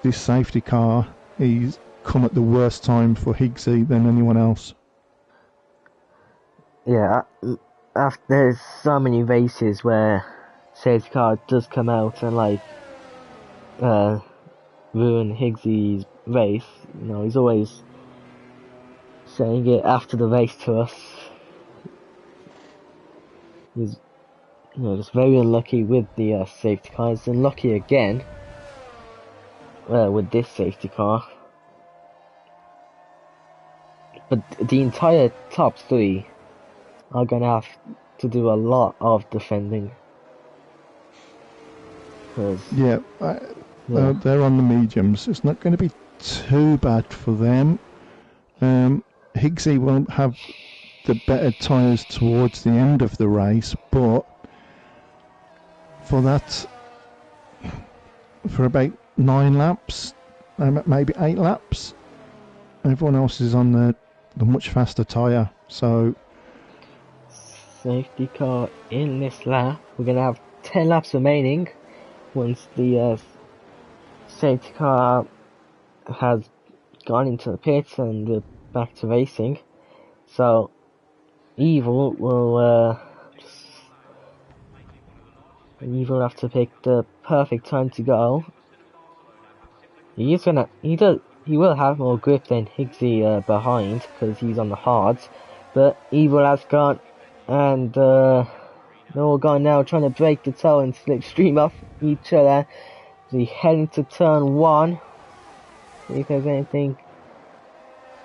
this safety car, he's come at the worst time for Higgsy than anyone else. Yeah, there's so many races where safety car does come out and ruin Higgsy's race. He's always saying it after the race to us. He's just very unlucky with the safety car. He's unlucky again with this safety car. But the entire top 3 are gonna have to do a lot of defending. They're on the mediums. It's not going to be too bad for them. Higgsy won't have the better tyres towards the end of the race, but for about 9 laps, maybe 8 laps, everyone else is on the much faster tyre. So safety car in this lap. We're gonna have 10 laps remaining once the safety car has gone into the pits and we're back to racing. So Evil will Evil have to pick the perfect time to go. He will have more grip than Higgsy behind because he's on the hards, but Evil has gone, and they're all gone now trying to break the toe and slipstream off each other. So we head into turn 1. See if there's anything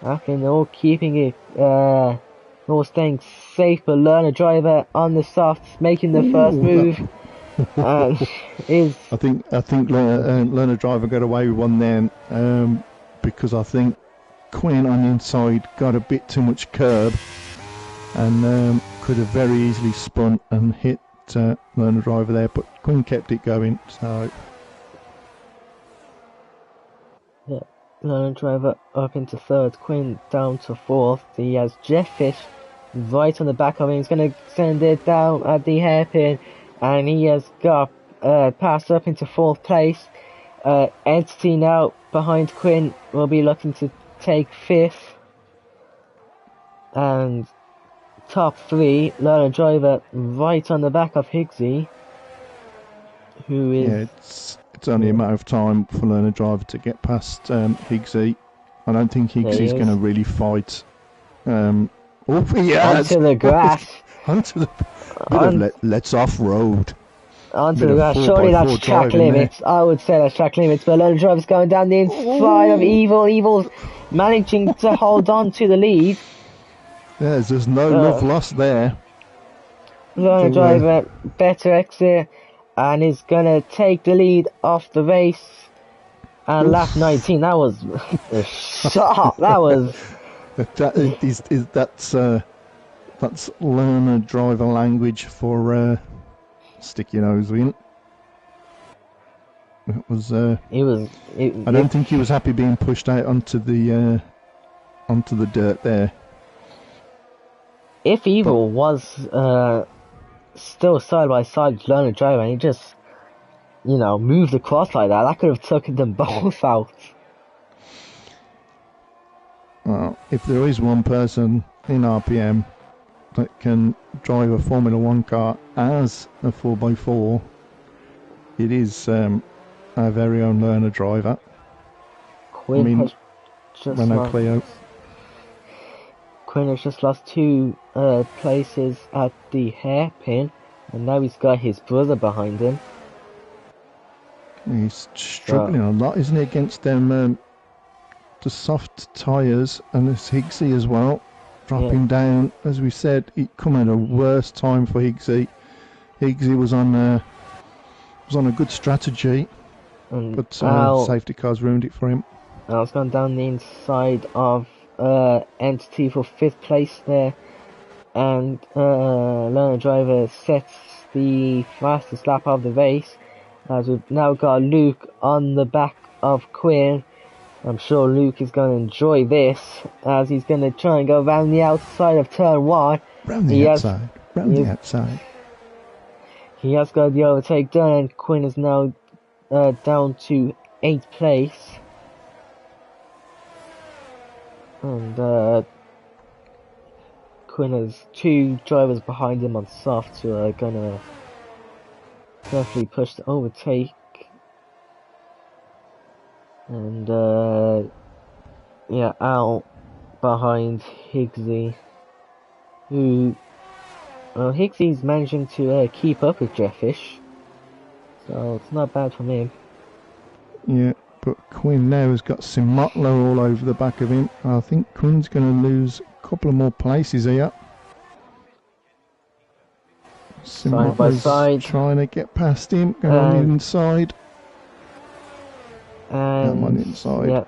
happening. They're all keeping it, all staying safe, but Learner Driver on the softs, making the first move. I think Learner Driver got away with one then, because I think Quinn on the inside got a bit too much curb and could have very easily spun and hit Learner Driver there, but Quinn kept it going. So yeah, Learner Driver up into third, Quinn down to fourth. He has Jefffish right on the back of him. He's going to send it down at the hairpin. And he has got passed up into fourth place. Entity now behind Quinn will be looking to take fifth. And top 3, Learner Driver right on the back of Higgsy. Who is... Yeah, it's only a matter of time for Learner Driver to get past Higgsy. I don't think Higgsy's going to really fight. Onto the grass. Let's off-road. Onto the grass. Surely that's track limits. I would say that's track limits, but Learner Driver's going down the inside of Evil. Evil's managing to hold on to the lead. Yeah, there's no love lost there. Learner Driver, better exit, and is going to take the lead off the race. And lap 19, that was a shot. That was... That's Learner Driver language for stick your nose in. It was. I don't think he was happy being pushed out onto the dirt there. If Evil was still side by side with Learner Driver, and he just, moved across like that could have taken them both out. Well, if there is one person in RPM that can drive a Formula 1 car as a 4x4, it is our very own Learner Driver. Quinn has just lost 2 places at the hairpin, and now he's got his brother behind him. He's struggling a lot, isn't he, against them the soft tyres, and this Higgsy as well. Dropping down, as we said, it come at a worse time for Higgsy. Higgsy was on a good strategy, but safety cars ruined it for him. Al's gone down the inside of Entity for 5th place there, and Learner Driver sets the fastest lap of the race, as we've now got Luke on the back of Quinn. I'm sure Luke is going to enjoy this, as he's going to try and go around the outside of turn 1. Round the outside. He has got the overtake done, and Quinn is now down to 8th place. And Quinn has 2 drivers behind him on soft who are going to definitely push the overtake. And out behind Higgsy, Higgsy's managing to keep up with Jeffish, so it's not bad from him. Yeah, but Quinn now has got Simotlo all over the back of him. I think Quinn's going to lose a couple of more places here. Side by side, trying to get past him, going on the inside. And on the inside. Yeah,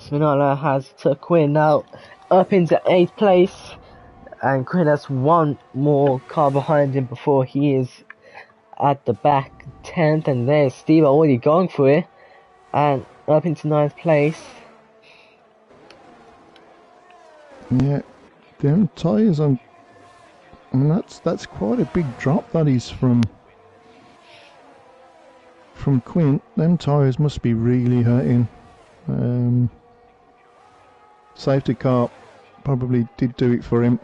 Simotlo has took Quinn out up into 8th place, and Quinn has 1 more car behind him before he is at the back 10th, and there's Steve already going for it, and up into 9th place. Yeah, them tyres on. And that's quite a big drop that is from Quinn. Them tyres must be really hurting. Safety car probably did do it for him.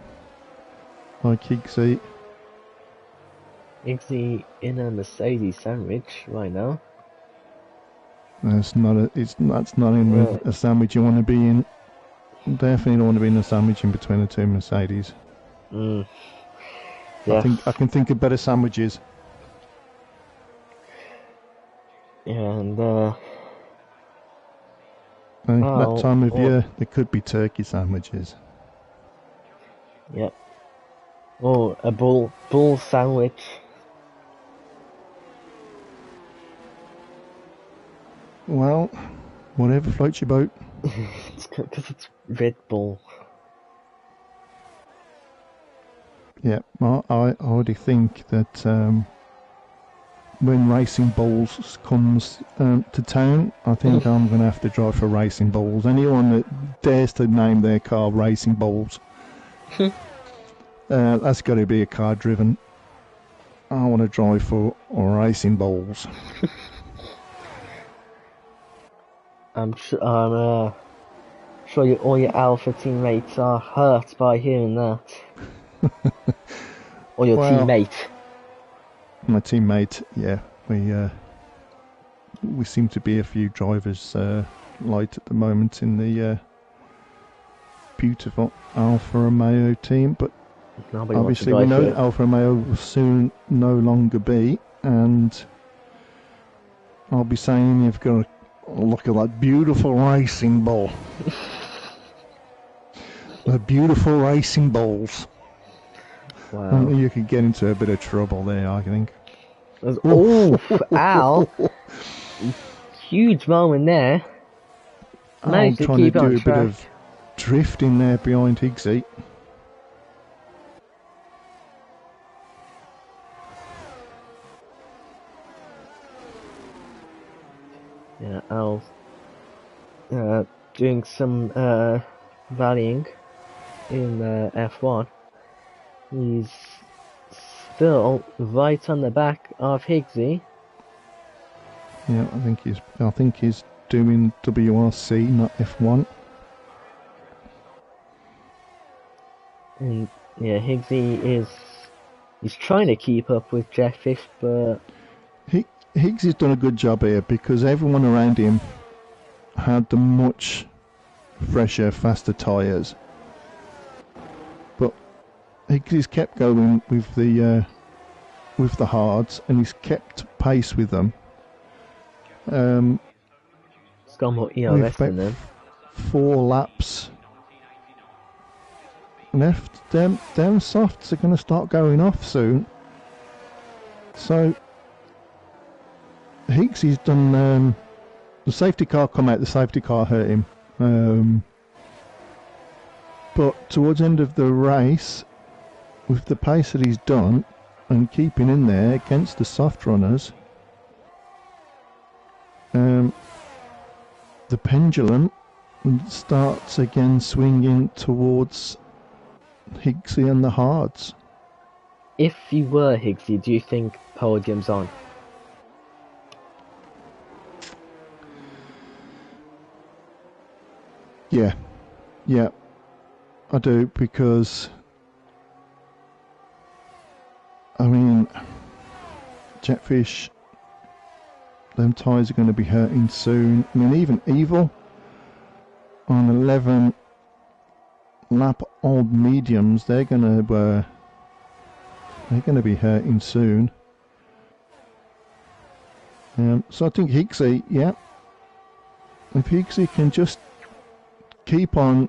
like Higgsy. Iggy in a Mercedes sandwich right now. That's not in a sandwich you want to be in. Definitely don't want to be in a sandwich in between the two Mercedes. Mm, I yeah, think I can think of better sandwiches. yeah, and That oh, time of oh, year, there could be turkey sandwiches. yeah, oh, a bull sandwich. Well, whatever floats your boat. It's because it's Red Bull. Yeah, I already think that when Racing Bulls comes to town, I think I'm going to have to drive for Racing Bulls. Anyone that dares to name their car Racing Bulls, that's got to be a car driven. I want to drive for Racing Bulls. I'm sure all your Alpha teammates are hurt by hearing that. Or your Well, teammate. my teammate, yeah, we seem to be a few drivers light at the moment in the beautiful Alfa Romeo team, but Nobody wants to obviously we drive know for that Alfa Romeo will soon no longer be, and I'll be saying you've got to look at that beautiful racing ball. The beautiful racing balls. Wow. You could get into a bit of trouble there, I think. Oof, Al. Huge moment there. I'm Managed to trying to keep it on do a bit track. of drifting there behind Higgsy. Yeah, Al's doing some rallying in F1. He's still right on the back of Higgsy. Yeah, I think he's doing WRC, not F1. And yeah, he's trying to keep up with Jefffish, but Higgs has done a good job here because everyone around him had the much fresher, faster tyres. But Higgs has kept going with the hards, and he's kept pace with them. he's got more With ERS about than them. 4 laps left, them softs are going to start going off soon. So Higgs has done. The safety car come out. The safety car hurt him. But towards the end of the race, with the pace that he's done and keeping in there against the soft runners, the pendulum starts again swinging towards Higgsy and the hards. If you were Higgsy, do you think podium's on? Yeah, I do, because I mean, Jetfish, them tyres are going to be hurting soon. I mean, even Evil on 11 lap old mediums, they're going to be hurting soon. So I think Higgsy, yeah, if Higgsy can just keep on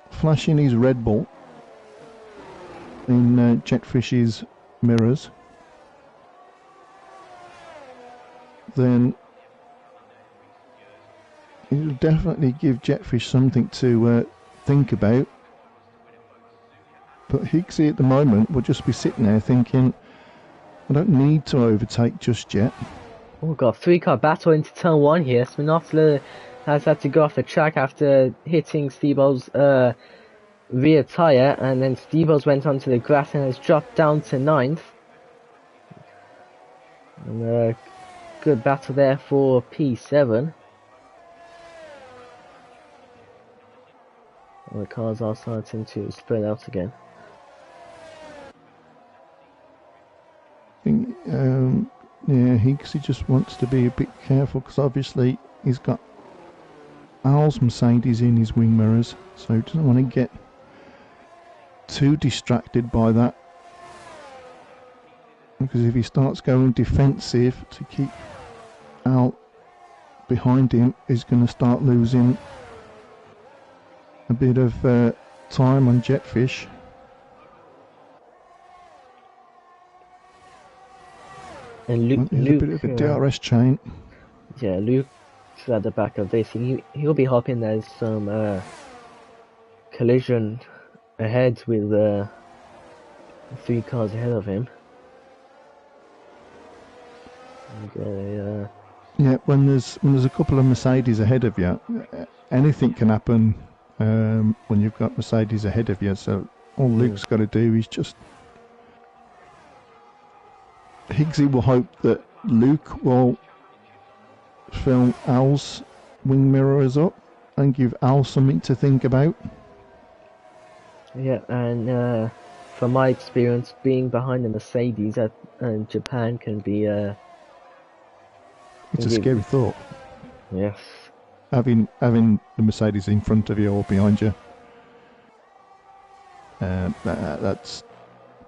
flashing his Red Bull in Jetfish's mirrors, then it'll definitely give Jetfish something to think about. But Higgsy at the moment will just be sitting there thinking, I don't need to overtake just yet. Oh, we've got a 3-car battle into turn 1 here. Spinotler has had to go off the track after hitting Stebo's rear tyre, and then Stebo's went onto the grass and has dropped down to 9th. And a good battle there for P7. And the cars are starting to spread out again. think, yeah, Higgsy just wants to be a bit careful because obviously he's got Al's Mercedes in his wing mirrors, so he doesn't want to get too distracted by that. Because if he starts going defensive to keep Al behind him, he's going to start losing a bit of time on Jetfish. And Luke, a bit of a DRS chain. Yeah, Luke's at the back of this. He'll be hoping there's some collision ahead with 3 cars ahead of him. And, yeah, when there's a couple of Mercedes ahead of you, anything can happen when you've got Mercedes ahead of you. So all Luke's got to do is just. Higgsy will hope that Luke will fill Al's wing mirrors up and give Al something to think about. Yeah, and from my experience, being behind the Mercedes in Japan can be it's a scary thought. Yes. Having the Mercedes in front of you or behind you. That's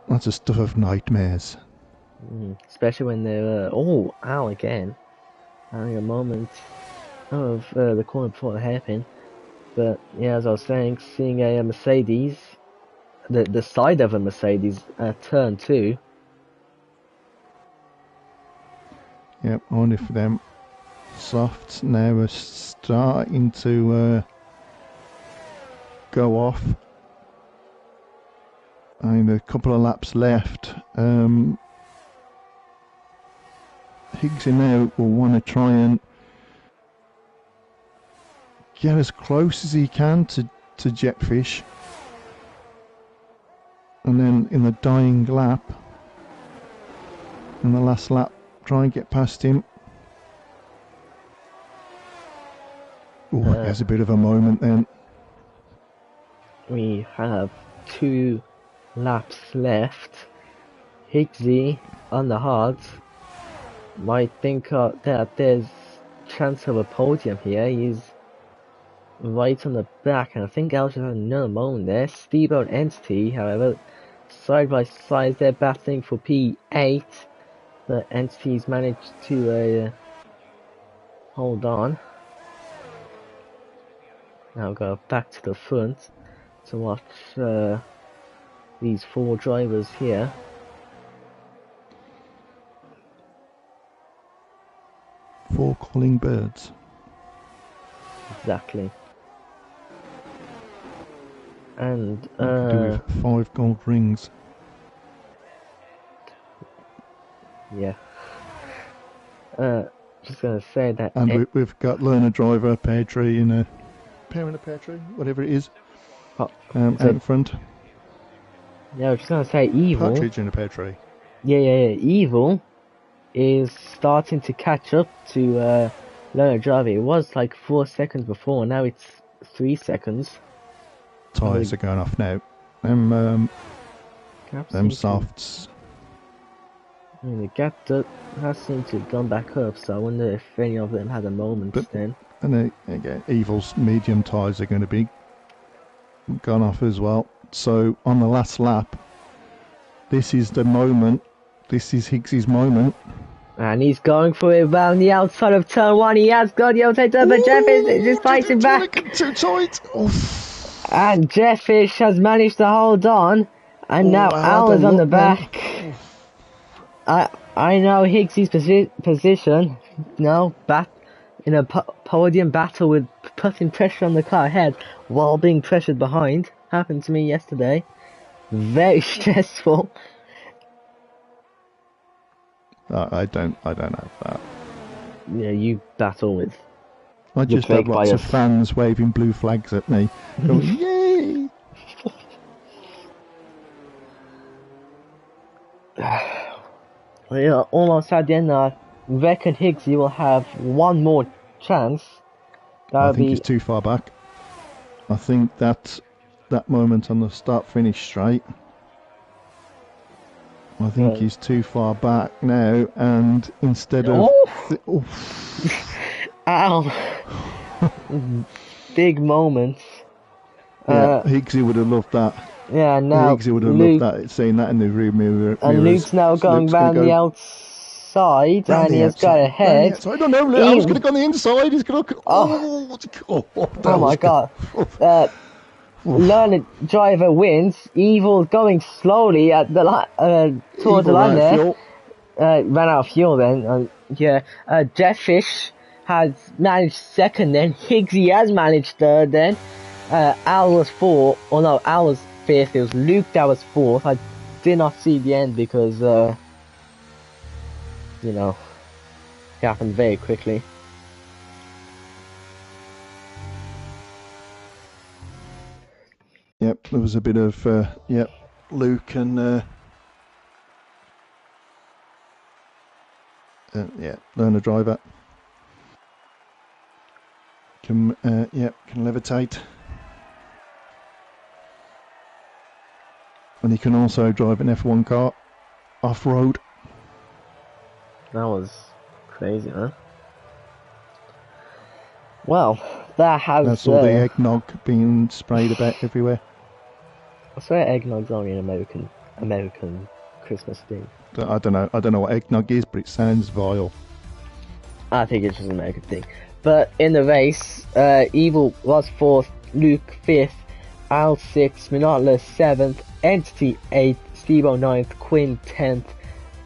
a stuff of nightmares. Especially when they're Al again, having a moment of the corner before the hairpin. But yeah, as I was saying, seeing a Mercedes, the side of a Mercedes at turn 2. Yep, only for them softs now are starting to go off. And a couple of laps left. Higgsy now will want to try and get as close as he can to Jetfish, and then in the dying lap, in the last lap, try and get past him. Oh, there's a bit of a moment then. We have 2 laps left. Higgsy on the hards might think that there's chance of a podium here. He's right on the back, and I think Al just had another moment there. Stebo and Entity, however, side by side, they're battling for P8, but Entity's managed to hold on. Now go back to the front to watch these 4 drivers here. Four calling birds. Exactly. And do with 5 gold rings. Yeah. Just gonna say that. And we've got learner driver, pear tree, and a pear and a pear tree, whatever it is, out in front. Yeah, I was just gonna say Evil. Partridge and a pear tree. Yeah. Evil is starting to catch up to learner driver. It was like 4 seconds before, now it's 3 seconds. Tyres are going off now. Them softs. I mean, the gap has seemed to have gone back up, so I wonder if any of them had a moment then. And again, Evil's medium tyres are going to be gone off as well. So on the last lap, this is the moment. This is Higgsy's moment. And he's going for it around the outside of turn 1. He has got the outside turn, but Jeffish is just fighting back. Too tight. And Jeffish has managed to hold on. And now Al is on the back. I know Higgsy's position. No, in a podium battle with putting pressure on the car ahead while being pressured behind. Happened to me yesterday. Very stressful. I don't have that. Yeah, you battle with. I just have lots of fans waving blue flags at me. Going, yay! We are almost at the end now. Reckon Higgsy will have one more chance. I think he's too far back. I think that moment on the start-finish straight. I think Uh, he's too far back now, and instead of oh, oh, ow! Big moments. yeah, Uh, Higgsy would have loved that. yeah. Now Higgsy would have loved Luke that, seeing that in the rear and mirrors. Luke's now So going Luke's going to round the go outside, round and he the has got outside, round the ahead. outside. Oh no, I was going to He, go on the inside. He's going to. oh, That oh my was good. God! Uh, Oof. Learned driver wins. Evil going slowly at the towards the Evil line ran out of there. fuel. Ran out of fuel then. Yeah. Jetfish has managed second then. Higgsy has managed third then. Al was fourth. Oh no, Al was fifth. It was Luke that was fourth. I did not see the end because, you know, it happened very quickly. Yep, there was a bit of Luke and learn to driver. Can levitate, and he can also drive an F1 car off road. That was crazy, huh? Well, that has. That's all the eggnog being sprayed about everywhere. I swear eggnog's only an American Christmas thing. I don't know what eggnog is, but it sounds vile. I think it's just an American thing. But in the race, Evil was 4th, Luke 5th, Al 6th, Monotonous 7th, Entity 8th, Steve-O 9th, Quinn 10th,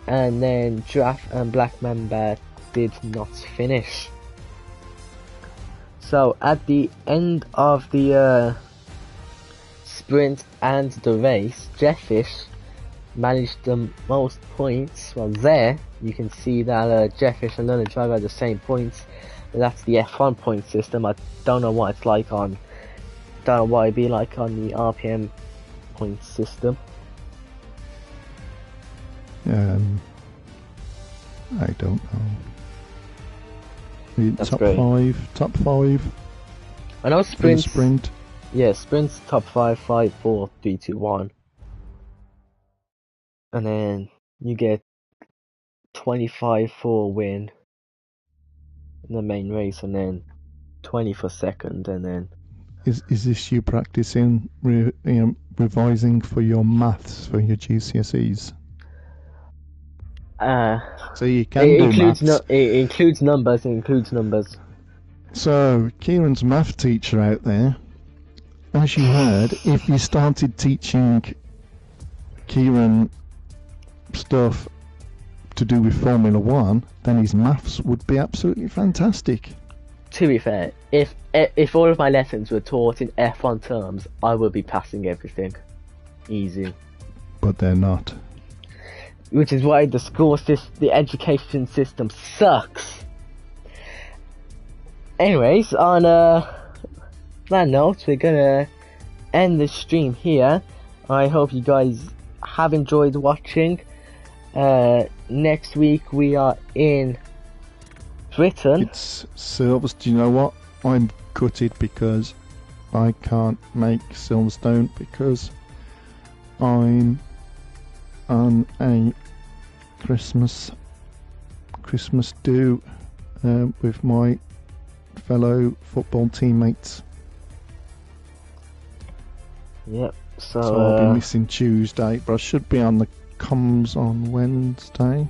and then Giraffe and Black Mamba did not finish. So at the end of the sprint and the race, Jetfish managed the most points. Well, there you can see that Jetfish and Learner Driver are the same points. That's the F1 point system. I don't know what it's like on. Don't know what it'd be like on the RPM point system. I don't know. That's Top great. Top five. I know For the sprints. sprint. Yeah, sprints top 5, 5, 4, 3, 2, 1. And then you get 25 for a win in the main race, and then 20 for second, and then. Is this you practicing revising for your maths for your GCSEs? So you can It do includes maths. it includes numbers. It includes numbers. So Kieran's math teacher out there, as you heard, if you started teaching Kieran stuff to do with Formula One, then his maths would be absolutely fantastic. To be fair, if all of my lessons were taught in F1 terms, I would be passing everything. Easy. But they're not. Which is why the education system sucks. Anyways, on that note, we're gonna end the stream here. I hope you guys have enjoyed watching. Next week we are in Britain. It's Silverstone. Do you know what? I'm gutted because I can't make Silverstone because I'm on a Christmas do with my fellow football teammates. Yep. So I'll be missing Tuesday, but I should be on the comms on Wednesday,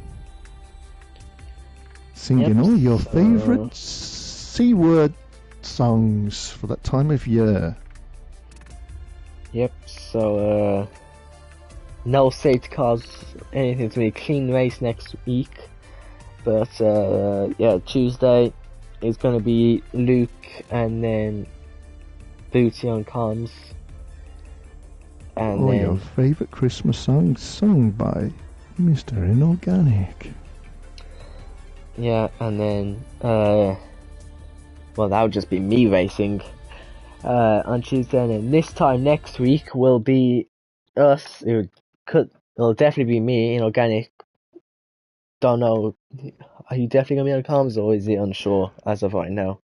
singing all your favourite C-word songs for that time of year. Yep. So no safety cars, anything to me. Clean race next week. But yeah, Tuesday is going to be Luke and then Booty on comms. And all then your favourite Christmas songs sung by Mr. Inorganic. yeah, and then well, that would just be me racing on Tuesday, and then this time next week will be us. It'll definitely be me in organic. Don't know. Are you definitely gonna be on comms, or is it unsure as of right now?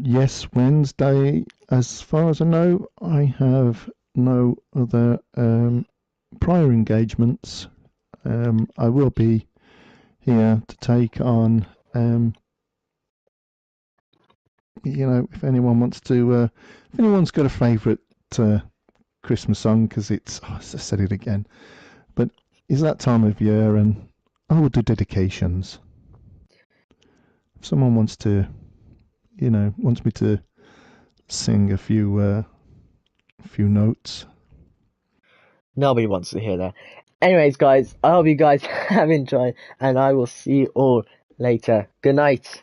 Yes, Wednesday. As far as I know, I have no other prior engagements, I will be here to take on. If anyone wants to, if anyone's got a favourite Christmas song, because I said it again, but it's that time of year, and I will do dedications. If someone wants me to sing a few notes. Nobody wants to hear that. Anyways, guys, I hope you guys have enjoyed, and I will see you all later. Good night.